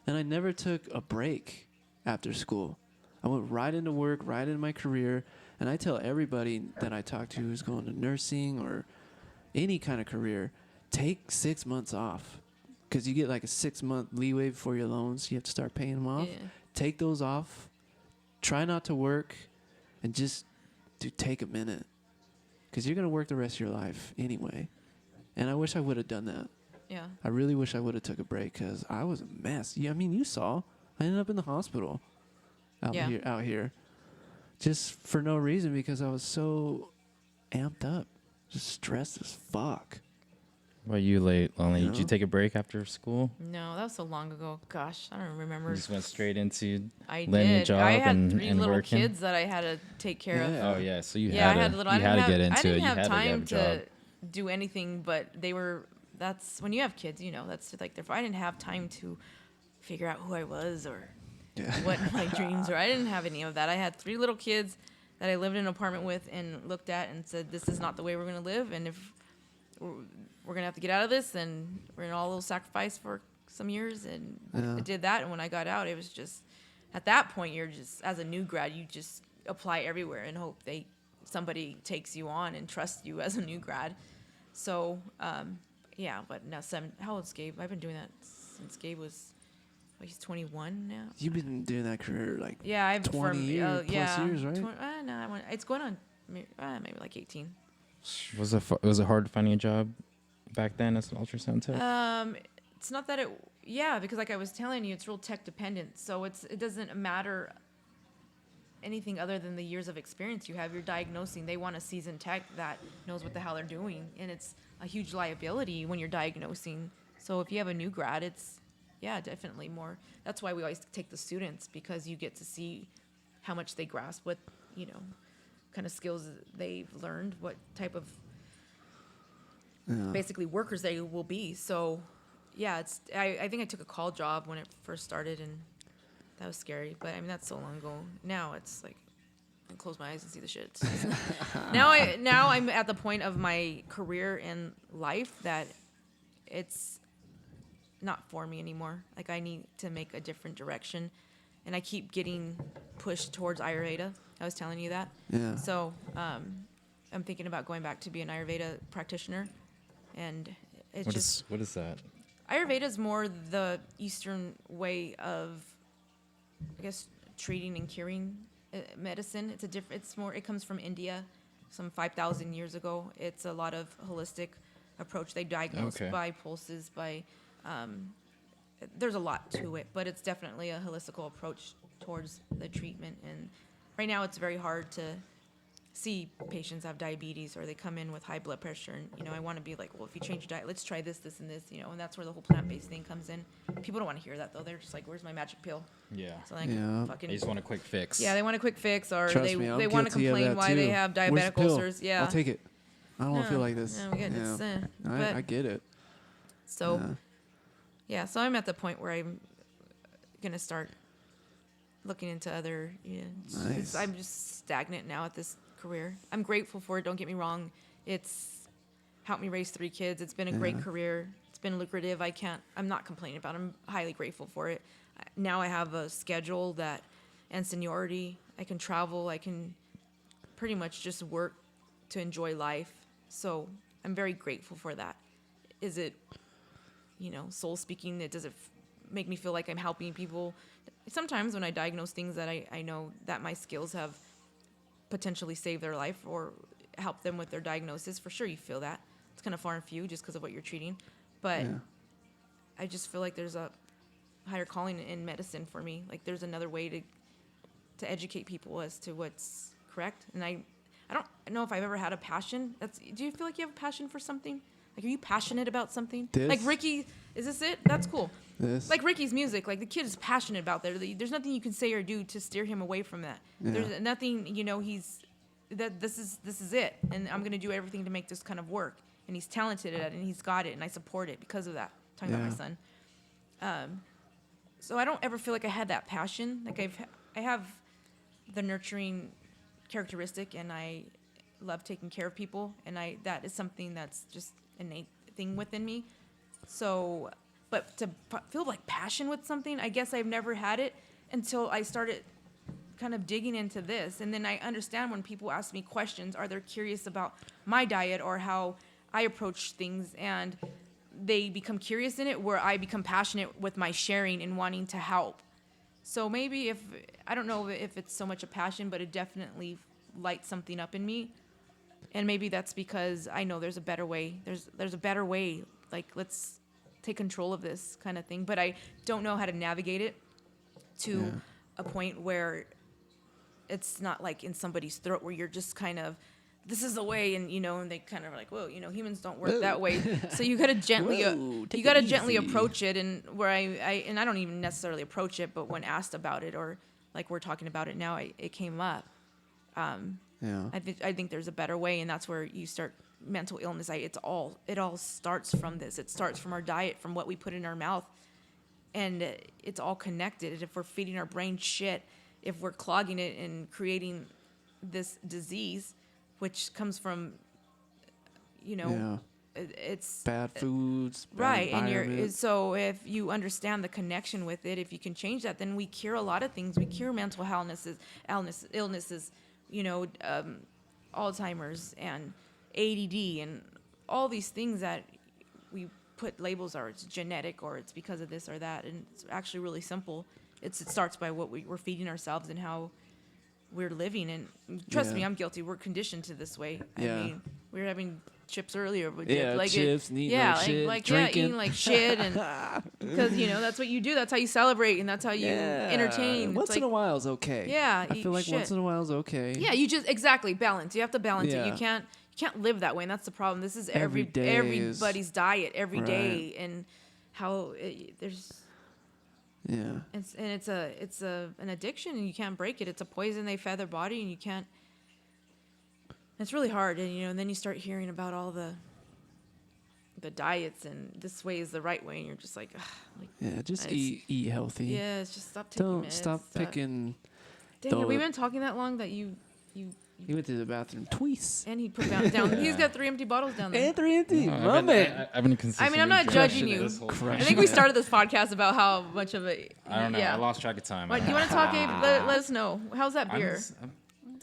And I never took a break after school. I went right into work, right into my career, and I tell everybody that I talk to who's going to nursing or any kind of career, take 6 months off, because you get like a 6-month leeway before your loans. You have to start paying them off. Yeah. Take those off. Try not to work, and just take a minute, because you're gonna work the rest of your life anyway. And I wish I would have done that. Yeah. I really wish I would have took a break, because I was a mess. Yeah, I mean, you saw. I ended up in the hospital out here, just for no reason, because I was so amped up, just stressed as fuck. Why you late, Lonely? You Did you know? take a break after school? No, that was so long ago. Gosh, I don't remember. You just went straight into. I landing a did. job I had and- 3 and little working? kids that I had to take care of. Yeah. Oh yeah, so you Yeah, had I had to, little. you I didn't had have, to get into I it. didn't You have had to time get a to job. do anything, but they were. That's when you have kids. You know, that's like I didn't have time to figure out who I was or Yeah. what my dreams were. I didn't have any of that. I had 3 little kids that I lived in an apartment with and looked at and said, "This is not the way we're gonna live, and if we're gonna have to get out of this, then we're gonna all little sacrifice for some years." And Yeah. I did that. And when I got out, it was just at that point you're just as a new grad, you just apply everywhere and hope somebody takes you on and trusts you as a new grad. So yeah, but now how old's Gabe? I've been doing that since Gabe was. He's 21 now. You've been doing that career like Yeah, I've 20 plus years, right? It's going on maybe like 18. Was it hard finding a job back then as an ultrasound tech? It's not that because like I was telling you, it's real tech dependent. So it doesn't matter anything other than the years of experience you have. You're diagnosing. They want a seasoned tech that knows what the hell they're doing, and it's a huge liability when you're diagnosing. So if you have a new grad, it's definitely more. That's why we always take the students, because you get to see how much they grasp, what kind of skills they've learned, what type of basically workers they will be. So yeah, I think I took a call job when it first started, and that was scary. But I mean, that's so long ago. Now it's like I close my eyes and see the shit. now I'm at the point of my career and life that it's not for me anymore. Like I need to make a different direction, and I keep getting pushed towards Ayurveda. I was telling you that. Yeah. So I'm thinking about going back to be an Ayurveda practitioner, and it's What is that? Ayurveda is more the Eastern way of, I guess, treating and curing medicine. It comes from India, some 5,000 years ago. It's a lot of holistic approach. They diagnose Okay. by pulses, by there's a lot to it, but it's definitely a holistical approach towards the treatment. And right now it's very hard to see patients have diabetes or they come in with high blood pressure. And, you know, I want to be like, well, if you change your diet, let's try this, this, and this, you know, and that's where the whole plant-based thing comes in. People don't want to hear that, though. They're just like, where's my magic pill? Yeah. So like, Yeah. fucking, They just want a quick fix. yeah, they want a quick fix, or Trust me, I'm they want to guilty of complain that why too. they have Where's diabetic the pill? ulcers. Yeah. I'll take it. I don't want to feel like this. Yeah, we get Yeah. it's, but I get it. so yeah, so I'm at the point where I'm gonna start looking into other. Yeah, Nice. I'm just stagnant now at this career. I'm grateful for it. Don't get me wrong. It's helped me raise 3 kids. It's been a great career. It's been lucrative. I'm not complaining about it. I'm highly grateful for it. Now I have a schedule and seniority. I can travel. I can pretty much just work to enjoy life. So I'm very grateful for that. Is it, you know, soul speaking? Does it make me feel like I'm helping people? Sometimes when I diagnose things that I know that my skills have potentially saved their life or helped them with their diagnosis, for sure you feel that. It's kind of far and few just because of what you're treating. But I just feel like there's a higher calling in medicine for me. Like there's another way to educate people as to what's correct. And I don't know if I've ever had a passion. Do you feel like you have a passion for something? Like, are you passionate about something? This? Like Ricky, is this it? That's cool. This. Like Ricky's music, like the kid is passionate about that. There's nothing you can say or do to steer him away from that. Yeah. There's nothing, you know, this is it. And I'm going to do everything to make this kind of work. And he's talented at it and he's got it. And I support it because of that. Talking about my son. So I don't ever feel like I had that passion. Like I have the nurturing characteristic, and I love taking care of people, and that is something that's just innate thing within me. So, but to feel like passion with something, I guess I've never had it until I started kind of digging into this. And then I understand when people ask me questions, are they curious about my diet or how I approach things, and they become curious in it, where I become passionate with my sharing and wanting to help. So maybe I don't know if it's so much a passion, but it definitely lights something up in me. And maybe that's because I know there's a better way. There's a better way. Like, let's take control of this kind of thing. But I don't know how to navigate it to a point where it's not like in somebody's throat where you're just kind of, this is the way, and you know, and they kind of are like, whoa, you know, humans don't work that way. So you gotta gently, gently approach it. And where I don't even necessarily approach it, but when asked about it, or like we're talking about it now, it came up. I think there's a better way, and that's where you start mental illness. It all starts from this. It starts from our diet, from what we put in our mouth, and it's all connected. If we're feeding our brain shit, if we're clogging it and creating this disease, which comes from, you know, it's bad foods, bad right, environment. so if you understand the connection with it, if you can change that, then we cure a lot of things. We cure mental illnesses, you know, Alzheimer's and ADD and all these things that we put labels, or it's genetic, or it's because of this or that, and it's actually really simple. It starts by what we're feeding ourselves and how we're living. And trust me, I'm guilty. We're conditioned to this way. I mean, we were having chips earlier. But like chips, eating like shit, drinking. eating like shit, and because you know that's what you do. That's how you celebrate, and that's how you entertain. Once in a while is okay. Yeah, I feel like once in a while is okay. Yeah, you just balance. You have to balance it. Yeah. You can't live that way, and that's the problem. This is Every day everybody's diet every Right. day, and how there's. Yeah. It's an addiction, and you can't break it. It's a poison they fed their body, and you can't. It's really hard, and you know, and then you start hearing about all the diets, and this way is the right way, and you're just like, Just eat healthy. Yeah, it's just stop taking Don't meds. stop picking. Dang, have we been talking that long that you He went to the bathroom twice. and he put down. He's got 3 empty bottles down there. And 3 empty. I've been consistently I'm not judging crushing it you. this whole time. I think we started this podcast about how much of it. I don't know. Yeah. I lost track of time. What, do you want to talk, Abe? Let us know. How's that beer?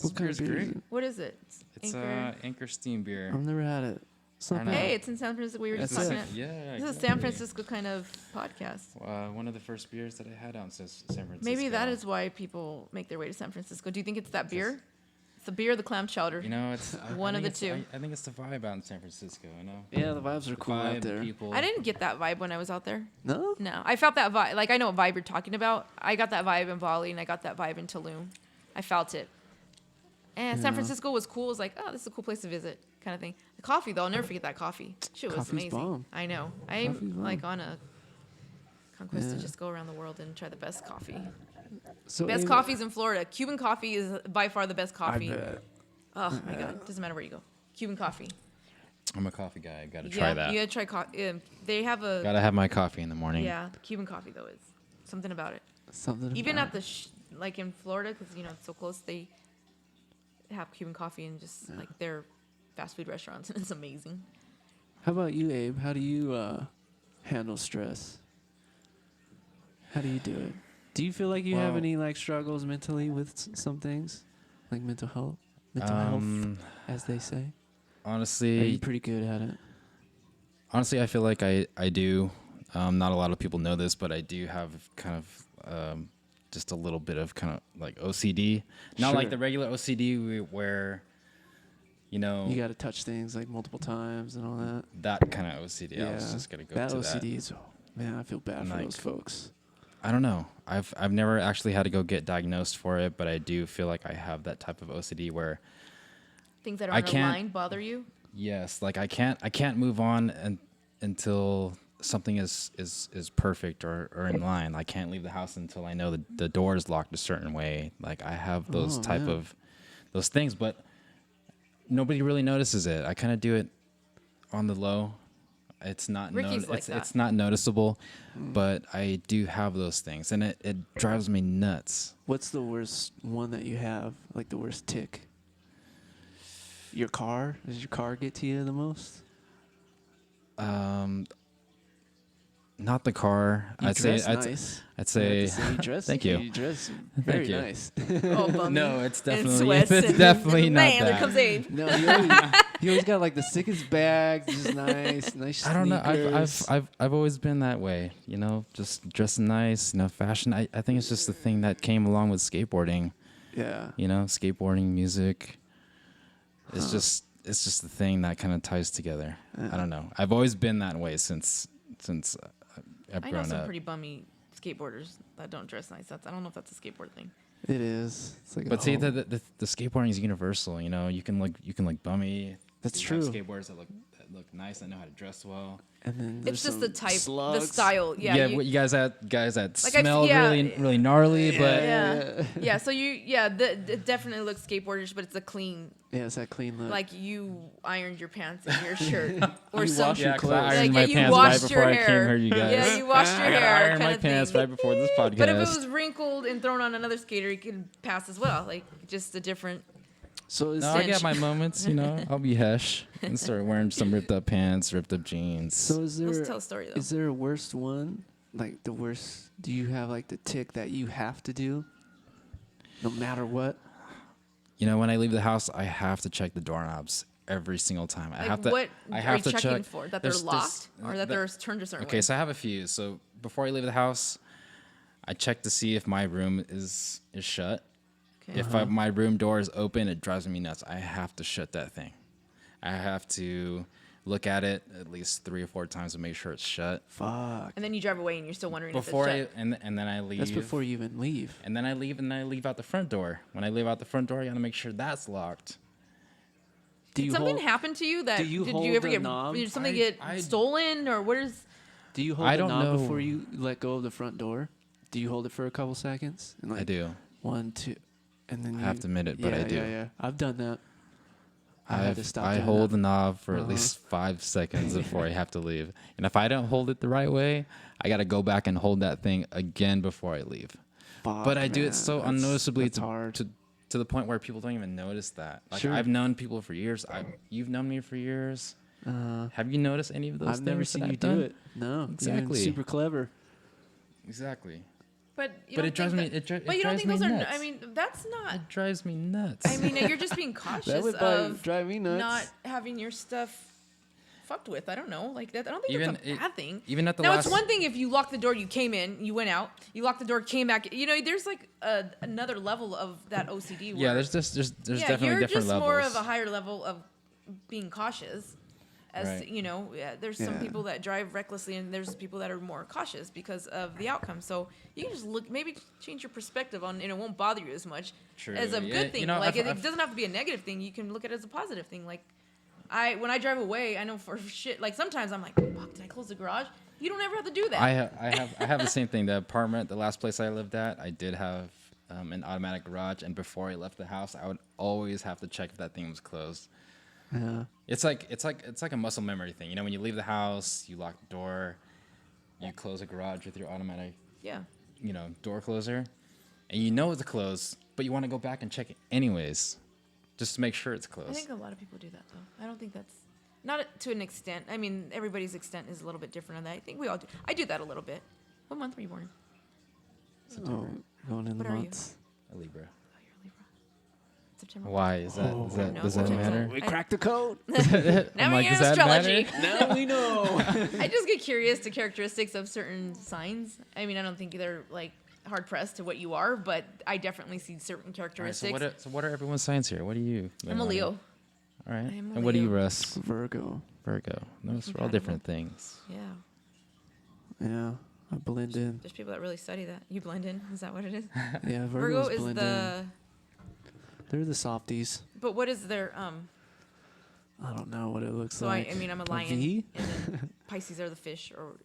This beer's great. What is it? It's Anchor Steam beer. I've never had it. It's not I don't know. bad. Hey, it's in San Francisco. We were just That's talking. sick. Yeah. This is a exactly. San Francisco kind of podcast. One of the first beers that I had out in San Francisco. Maybe that is why people make their way to San Francisco. Do you think it's that beer? It's the beer or the clam chowder. You know, it's One I of think the it's- two. I think it's the vibe out in San Francisco. You know, Yeah, the vibes are The cool vibe, out the there. people. I didn't get that vibe when I was out there. No? No, I felt that vibe. Like, I know what vibe you're talking about. I got that vibe in Bali, and I got that vibe in Tulum. I felt it. And San Yeah. Francisco was cool. It was like, oh, this is a cool place to visit, kind of thing. The coffee, though, I'll never forget that coffee. Shit was Coffee's amazing. bomb. I know. I'm Coffee's bomb. like on a conquest to Yeah. just go around the world and try the best coffee. So Best Ava- coffees in Florida. Cuban coffee is by far the best I coffee. bet. Oh my god, doesn't matter where you go. Cuban coffee. I'm a coffee guy. I gotta try that. You gotta try coffee. They have a Gotta have my coffee in the morning. yeah. Cuban coffee though is something about it. Something Even about at the like in Florida, because you know it's so close, they have Cuban coffee and just like their fast food restaurants, and it's amazing. How about you, Abe? How do you handle stress? How do you do it? Do you feel like you have Well- any like struggles mentally with some things, like mental health, as they say? Are you Honestly, pretty good at it? I feel like I do. Not a lot of people know this, but I do have kind of just a little bit of kind of like OCD. Not like Sure. the regular OCD where, you know, You got to touch things like multiple times and all that. that kind of OCD. I was just gonna go that to OCD is, man, I feel bad And, for like, those folks. I don't know. I've never actually had to go get diagnosed for it, but I do feel like I have that type of OCD where Things that are I on a can't- line bother you. yes, like I can't move on until something is perfect or in line. I can't leave the house until I know the door is locked a certain way. Like I have those Oh, type man. of those things, but nobody really notices it. I kind of do it on the low. It's not Ricky's like it's that. not noticeable, but I do have those things, and it drives me nuts. What's the worst one that you have? Like the worst tick? Your car? Does your car get to you the most? Not the car. You I'd say dress nice. I'd I have say to say, you dress. thank you. You dress very you. nice. Oh, bummy. No, it's And definitely sweats it's and definitely not man, that. there comes Abe. No, he always got like the sickest bags, just nice. I don't know. sneakers. I've always been that way. You know, just dressing nice. You know, fashion. I think it's just the thing that came along with skateboarding. Yeah. You know, skateboarding, music. It's just the thing that kind of ties together. I don't know. I've always been that way since I've I know grown some up. pretty bummy skateboarders that don't dress nice. I don't know if that's a skateboard thing. It is. It's like But see, the the skateboarding is universal. You know, you can look bummy. That's You have true. skateboarders that look nice. That know how to dress well. and then It's just the type, slugs. the style. Yeah. You guys that Like I've- smell yeah. really gnarly, but Yeah. So it definitely looks skateboardish, but it's a clean. Yeah, it's that clean look. Like you ironed your pants and your shirt, or You some. wash your yeah, 'cause clothes. I ironed Like, my yeah, you pants right washed before your I came hair. here, you guys. Yeah, you washed your I gotta hair. iron kind my of pants thing. right before this podcast. But if it was wrinkled and thrown on another skater, it could pass as well. Like just a different. So is no, I get stench. my moments, you know. I'll be hesh and start wearing some ripped up pants, ripped up jeans. so is there Let's tell a story though. is there a worst one? Like the worst? Do you have like the tick that you have to do, no matter what? You know, when I leave the house, I have to check the doorknobs every single time. I Like have to. what I are have you to checking check for? That they're locked or that they're turned a certain Okay, way? so I have a few. So before I leave the house, I check to see if my room is shut. Okay. If my room door is open, it drives me nuts. I have to shut that thing. I have to look at it at least 3 or 4 times to make sure it's shut. Fuck. And then you drive away and you're still wondering Before if I it's shut. and then I leave. That's before you even leave. And then I leave out the front door. When I leave out the front door, I gotta make sure that's locked. Do Did you something hold, happen to you that do you did hold you ever the get knob? did something I- get I- stolen or what is Do you hold I the don't knob know. before you let go of the front door? Do you hold it for a couple seconds? And I do. 1, 2, and then I you have to admit it, but I do. Yeah. I've done that. I had to stop. I doing hold that. the knob for at Uh-huh. least 5 seconds before I have to leave. And if I don't hold it the right way, I got to go back and hold that thing again before I leave. Fuck, But I do man, it so that's- unnoticeably that's hard. to the point where people don't even notice that. Like Sure. I've known people for years. You've known me for years. Have you noticed any of those I've things never that seen I've you done? do it. No, Exactly. You're super clever. Exactly. but you But don't it drives think me. that- It but you don't drives think me those nuts. are I mean that's not It drives me nuts. I mean you're just being That cautious would probably of drive me nuts. not having your stuff fucked with. I don't know. Like that. I don't think Even that's a bad thing. Even at the Now last. it's one thing if you lock the door, you came in, you went out, you locked the door, came back. You know, there's like another level of that OCD. Yeah, where, there's definitely you're different just levels. more of a higher level of being cautious. As Right. you know, there's some Yeah. people that drive recklessly, and there's people that are more cautious because of the outcome. So you can just maybe change your perspective on, and it won't bother you as much True. as a Yeah, good thing. you know, like I've- it doesn't have to be a negative thing. You can look at it as a positive thing. Like when I drive away, I know for shit. Like sometimes I'm like, fuck, did I close the garage? You don't ever have to do that. I have the same thing. The apartment, the last place I lived at, I did have an automatic garage, and before I left the house, I would always have to check if that thing was closed. Yeah. It's like a muscle memory thing. You know, when you leave the house, you lock the door, you close the garage with your automatic, Yeah. door closer, and you know it's closed, but you want to go back and check it anyways, just to make sure it's closed. I think a lot of people do that though. I don't think that's not to an extent. I mean, everybody's extent is a little bit different on that. I think we all do. I do that a little bit. What month were you born in? Oh, going in the What are you? months. A Libra. Oh, you're a Libra. September. Why is that? Oh. Is that No, does that September. matter? We cracked the code. Now I'm we like, use does that astrology. matter? Now we know. I just get curious to characteristics of certain signs. I mean, I don't think they're like hard pressed to what you are, but I definitely see certain All right, characteristics. so what are everyone's signs here? What are you? I'm a Leilani? Leo. All right. I am a And what are you, Leo. Russ? Virgo. Virgo. Those are all Compatible. different things. Yeah. Yeah. I blend in. There's people that really study that. You blend in. Is that what it is? Yeah, Virgo Virgos is blend the. in. They're the softies. But what is their I don't know what it looks So like. I mean, I'm a A lion, V? and then Pisces are the fish, or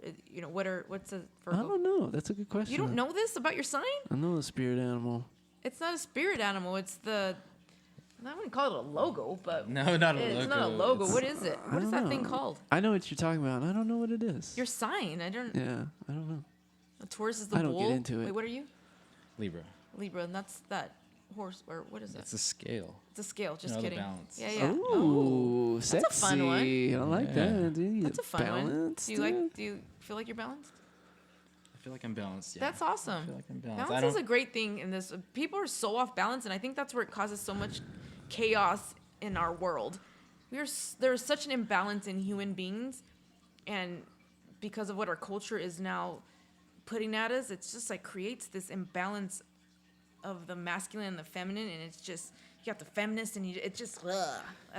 what's a I Virgo? don't know. That's a good question. You don't know this about your sign? I know the spirit animal. It's not a spirit animal. It's I wouldn't call it a logo, but No, not a it's logo. not a logo. It's- What is it? I What is don't that thing know. called? I know what you're talking about. And I don't know what it is. Your sign. I don't. Yeah, I don't know. A Taurus is the I don't bull. get into it. Wait, what are you? Libra. Libra, and that's that horse, or what is that? It's a scale. It's a scale. Just the kidding. balance. Yeah, yeah. Ooh, That's sexy. a fun one. I like Yeah. that. Dude. That's a fun Balance, one. Do you feel like you're balanced? I feel like I'm balanced. Yeah. That's awesome. I feel like I'm balanced. Balance is a great thing in this. People are so off balance, and I think that's where it causes so much chaos in our world. There's such an imbalance in human beings, and because of what our culture is now putting at us, it's just like creates this imbalance of the masculine and the feminine, and it's just you got the feminist, and it's just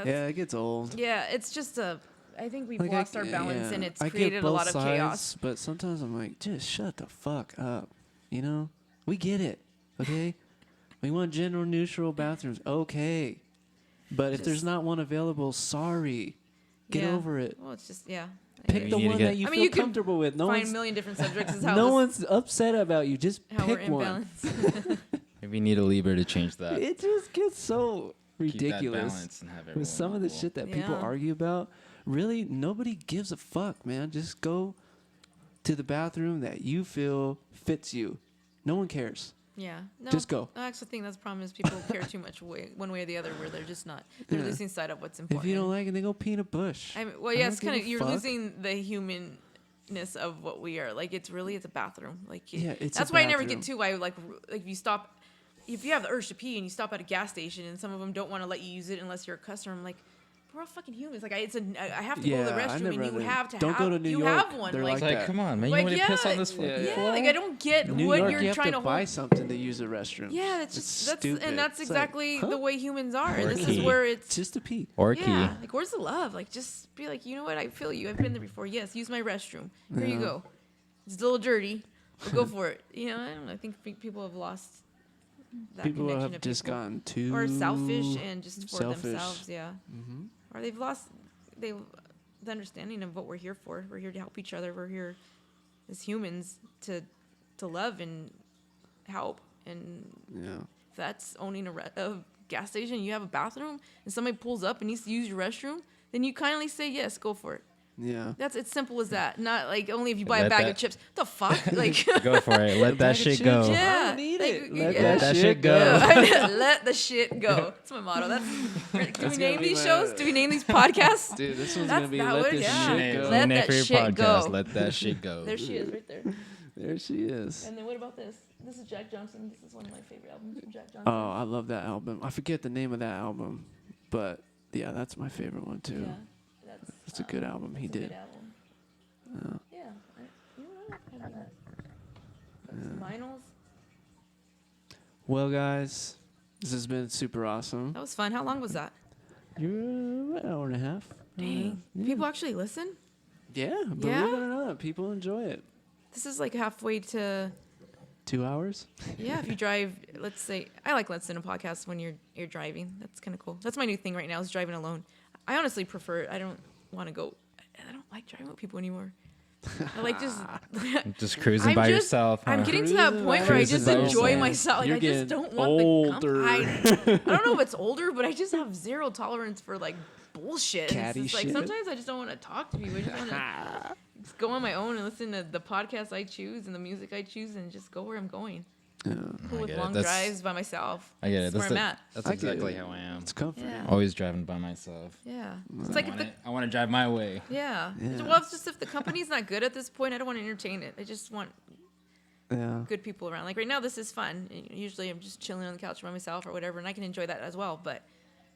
Yeah, it gets old. yeah, it's just I think we've Like, lost our balance, yeah, and it's I get created a both lot of chaos. sides, but sometimes I'm like, just shut the fuck up. You know, we get it. Okay, we want gender neutral bathrooms. Okay, but if there's Just- not one available, sorry, get Yeah. over it. Well, it's just yeah. Pick We the need to one get- that you I mean, feel you can comfortable with. No Find a one's million different subjects is how no this- one's upset about you. Just how we're pick one. imbalanced. Maybe we need a Libra to change that. It just gets so Keep that ridiculous balance and have everyone with some of the equal. shit that people Yeah. argue about. Really, nobody gives a fuck, man. Just go to the bathroom that you feel fits you. No one cares. Yeah. No, Just go. I actually think that's the problem is people care too much one way or the other, where they're just not. They're Yeah. losing sight of what's important. If you don't like it, then go pee in a bush. I mean, well, I yeah, don't it's kind of give a you're fuck. losing the humanness of what we are. Like it's a bathroom. Like Yeah, it's a that's why I never bathroom. get too. I like if you stop, if you have the urge to pee and you stop at a gas station and some of them don't want to let you use it unless you're a customer. I'm like, we're all fucking humans. Like I have to go to the Yeah, I restroom, never and you had have to. Don't go have, to New you York. have one. They're Like, It's like like, that. come on, man. Like, You want me to yeah, piss on this yeah. fucking yeah, floor? like I don't get New what York, you're you have trying to to buy hold. something to use the restroom. Yeah, It's that's stupid. and that's It's like, exactly huh? the way humans are. And Or this key. is where it's Just to pee. Or yeah. Like where's the love? Like just be like, you know what? I feel you. I've been there before. Yes, use my restroom. Here you Yeah. go. It's a little dirty, but go for it. You know, I don't know. I think people have lost that People connection have to just people. gotten too or selfish and just for selfish. themselves. Yeah. Mm-hmm. Or they've lost the understanding of what we're here for. We're here to help each other. We're here as humans to love and help. And Yeah. if that's owning a gas station, you have a bathroom, and somebody pulls up and needs to use your restroom, then you kindly say yes, go for it. Yeah. That's it's simple as that. Not like only if you buy a Let bag that- of chips. The fuck, like Go for it. Let that bag of shit chips. go. yeah, I don't need like, it. Let yeah. that shit go. Let the shit go. That's my motto. Do we That's name gonna be these my- shows? Do we name these podcasts? Dude, this one's That's gonna be that let word, this yeah. shit Name- go. Let name that for your shit podcast. go. Let that shit go. There she is, right there. There she is. And then what about this? This is Jack Johnson. This is one of my favorite albums from Jack Johnson. Oh, I love that album. I forget the name of that album, but yeah, that's my favorite one too. Yeah, that's That's a good album he It's a did. good album. Yeah. You know what? I have some vinyls. Well, guys, this has been super awesome. That was fun. How long was that? You're an hour and a half. Dang. Yeah. People actually listen? Yeah, believe Yeah? it or not, people enjoy it. This is like halfway to 2 hours? yeah, if you drive, let's say I like listening to podcasts when you're driving. That's kind of cool. That's my new thing right now is driving alone. I honestly prefer it. I don't want to go I don't like driving with people anymore. I like Just cruising I'm by just- yourself. I'm huh? getting to that Cruising point by where I yourself. just Cruising by enjoy yourself. myself. Like You're I just getting don't want older. I don't know if it's older, but I just have zero tolerance for like bullshit. And Catty it's just, like shit. sometimes I just don't want to talk to people. I just want to just go on my own and listen to the podcasts I choose and the music I choose and just go where I'm going. Yeah. Cool I with get it. long That's- drives by myself. I get it. That's where I'm at. That's I get exactly it. how I am. It's comforting. Yeah. Always driving by myself. Yeah. I It's like if the I want to drive my way. yeah. Yeah. Well, it's just if the company's not good at this point, I don't want to entertain it. I just want Yeah. good people around. Like right now, this is fun. Usually, I'm just chilling on the couch by myself or whatever, and I can enjoy that as well. But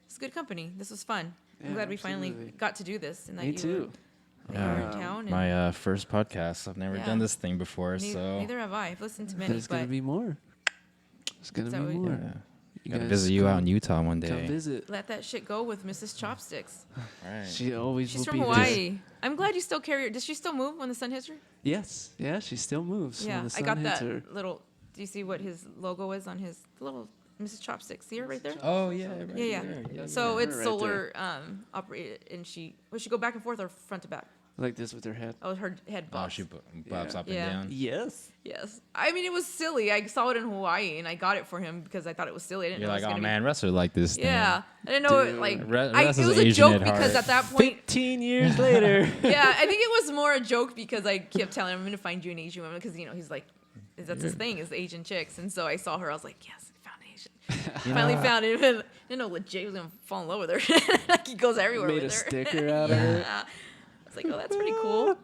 it's good company. This was fun. I'm Yeah, glad we finally absolutely. got to do this. And that Me you too. Were, that you were in town. And My first podcast. I've never Yeah. done this thing before, neither, so neither have I. I've listened to many, There's going but to be more. There's going Is to that be what- more. yeah. You Gotta guys visit you out come- in Utah one Come day. visit. let that shit go with Mrs. Chopsticks. All right. She always She's will from be there. Hawaii. I'm glad you still carry her. Does she still move when the sun hits her? Yes. Yeah, she still moves. when Yeah, the I sun got hits that her. little. Do you see what his logo is on his little Mrs. Chopsticks? See her right there? Oh yeah. Right Yeah, there. yeah. So yeah. it's Right solar operated, and she go back and forth or front to back. Like this with her head. Oh, her head Oh, bobs. she bobs Yeah. up and Yeah. down. Yes. Yes, I mean it was silly. I saw it in Hawaii, and I got it for him because I thought it was silly. I didn't You're know like, it was oh gonna man, Russ would like this be. thing. Yeah, I didn't know it Dude. like. Russ It is was a Asian joke at because heart. at that point, 15 years later. yeah, I think it was more a joke because I kept telling him I'm gonna find you an Asian woman because he's like, that's his thing is the Asian chicks, and so I saw her. I was like, yes, I found an Asian. Finally found it. I didn't know legit was gonna fall in love with her. Like he goes everywhere Made with a her. sticker out of it. Yeah. I was like, oh, that's pretty cool.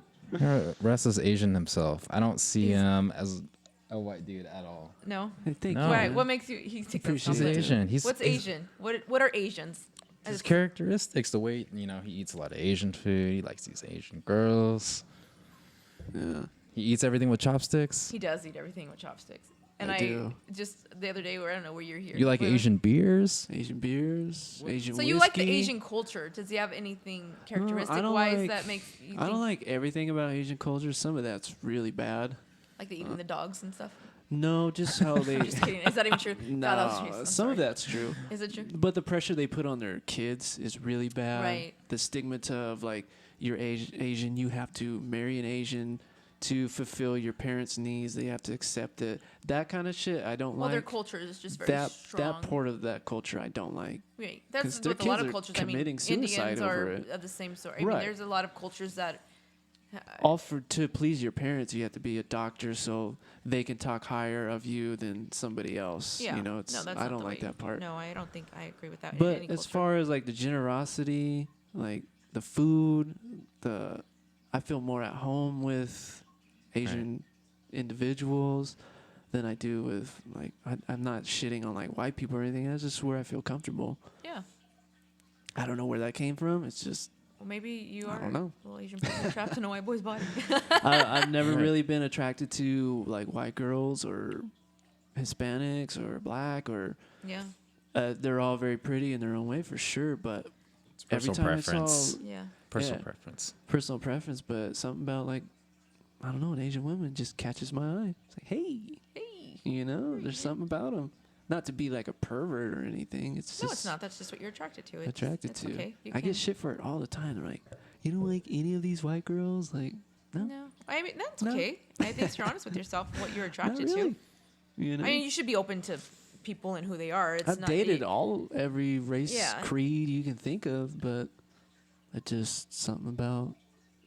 Russ is Asian himself. I don't see He's- him as a white dude at all. No. I think. No. Why? What makes you? He takes that Appreciate He's it. compliment. Asian. He's What's Asian? What are Asians? His characteristics, the way he eats a lot of Asian food. He likes these Asian girls. Yeah. He eats everything with chopsticks. He does eat everything with chopsticks. And I I do. just the other day, where I don't know where you're here. You like Asian beers? Asian beers, Asian So whiskey. you like the Asian culture? Does he have anything characteristic wise like- that makes you think I don't like everything about Asian culture. Some of that's really bad. like they eating the dogs and stuff? No, just how they. Just kidding. Is that even true? God, that was no, true. I'm some of sorry. that's true. Is it true? But the pressure they put on their kids is really bad. Right. The stigmata of like you're Asian, you have to marry an Asian to fulfill your parents' needs. They have to accept it. That kind of shit I don't Well, their like. culture is just very That strong. part of that culture I don't like. Right. 'Cause That's their with a lot kids of are cultures. I mean, committing suicide Indians over are it. of the same sort. I mean, Right. there's a lot of cultures that. All for to please your parents, you have to be a doctor so they can talk higher of you than somebody else. Yeah. You know, it's no, that's I not don't the like way- that part. No, I don't think I agree with that. in But any as culture. far as like the generosity, like the food, I feel more at home with Asian individuals than I do with like I'm not shitting on like white people or anything. That's just where I feel comfortable. Yeah. I don't know where that came from. It's just Well, maybe you I are don't know. a little Asian person trapped in a white boy's body. I've never Right. really been attracted to like white girls or Hispanics or black or yeah. they're all very pretty in their own way for sure. But It's every personal time I preference. saw Yeah. Personal yeah. preference. personal preference, but something about like I don't know, an Asian woman just catches my eye. It's like, hey, Hey. you know, there's something about them. Not to be like a pervert or anything. It's No, just it's not. That's just what you're attracted to. It's, attracted it's to. Okay. You I can- get shit for it all the time. They're like, you don't like any of these white girls? Like, no, No, I mean that's No. okay. I think you're honest with yourself, what you're not attracted really. to. You know, I mean, you should be open to people and who they are. It's I've not dated the, every race, Yeah. creed you can think of, but it just something about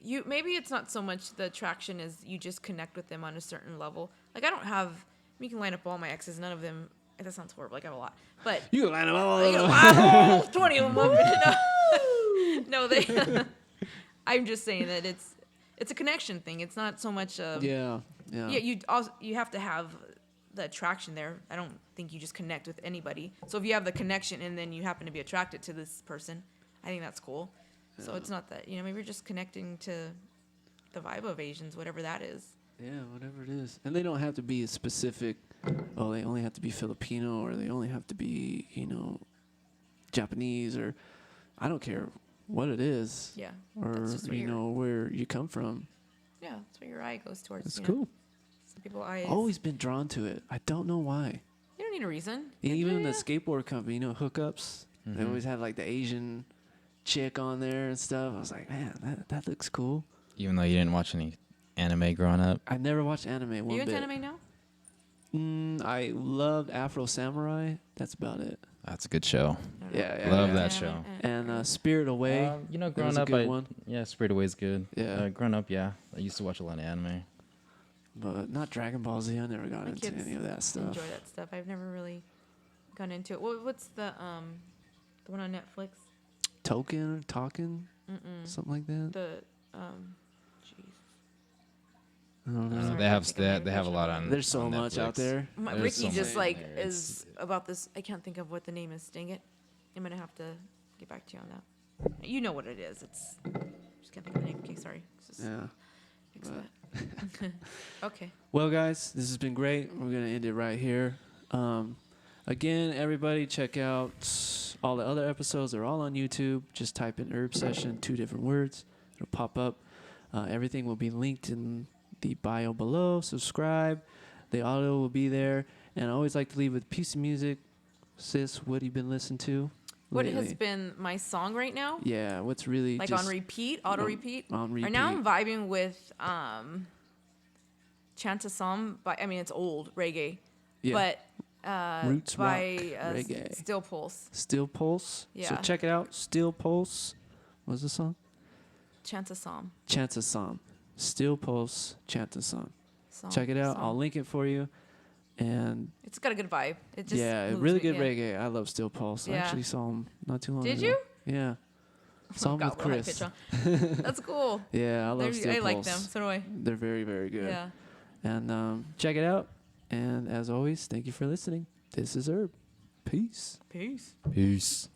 you. Maybe it's not so much the attraction as you just connect with them on a certain level. Like I don't have. You can line up all my exes. None of them. That sounds horrible. Like I have a lot, but you can line them all you know, up. wow, 20 of them up. No, they. I'm just saying that it's a connection thing. It's not so much. Yeah. Yeah, you have to have the attraction there. I don't think you just connect with anybody. So if you have the connection and then you happen to be attracted to this person, I think that's cool. So it's not that, maybe you're just connecting to the vibe of Asians, whatever that is. Yeah, whatever it is. And they don't have to be a specific, oh, they only have to be Filipino or they only have to be, Japanese or I don't care what it is. Yeah. Or, that's just what where you come from. Yeah, that's what your eye goes towards. It's cool. Some people eyes. Always been drawn to it. I don't know why. You don't need a reason. Even the skateboard company, hookups, they always have like the Asian chick on there and stuff. I was like, man, that looks cool. Even though you didn't watch any anime growing up. I never watched anime Are one you bit. into anime now? I loved Afro Samurai. That's about it. That's a good show. Yeah, Love that show. And Spirit Away. Growing was a up, good one. Spirit Away is good. Yeah. Growing up, I used to watch a lot of anime. But not Dragon Ball Z. I never got My into kids any of that stuff. Enjoy that stuff. I've never really gone into it. What's the one on Netflix? Talking, something like that. The jeez. I don't know. Sorry, They I have think I'm they have a lot having on. There's so on much out Netflix. there. There's Ricky so just many like there. is about this. I can't think of what the name is. Dang it! I'm gonna have to get back to you on that. You know what it is. It's just can't think of the name. Okay, sorry. Just Yeah. fix that. Okay. Well, guys, this has been great. We're going to end it right here. Again, everybody, check out all the other episodes. They're all on YouTube. Just type in Erbe Session, 2 different words. It'll pop up. Everything will be linked in the bio below. Subscribe. The audio will be there. And I always like to leave with a piece of music. Sis, what have you been listening to What lately? has been my song right now? Yeah, what's really Like just on repeat, auto repeat. on repeat. Right now I'm vibing with Chant A Psalm it's old reggae, Yeah. but Roots by rock reggae. Still Pulse. Still Pulse. So Yeah. check it out. Still Pulse. What's the song? Chant A Psalm. Chant A Psalm. Still Pulse. Chant A Psalm. Song, Check it out. song. I'll link it for you. And It's got a good vibe. It just yeah, moves really me, good yeah. reggae. I love Still Pulse. I Yeah. actually saw him not too long Did ago. you? Yeah. Saw him with God, we'll have Chris. pitch on. That's cool. Yeah, I love Still I Pulse. like them. So do I. They're very, very good. Yeah. And check it out. And as always, thank you for listening. This is Erbe. Peace. Peace. Peace.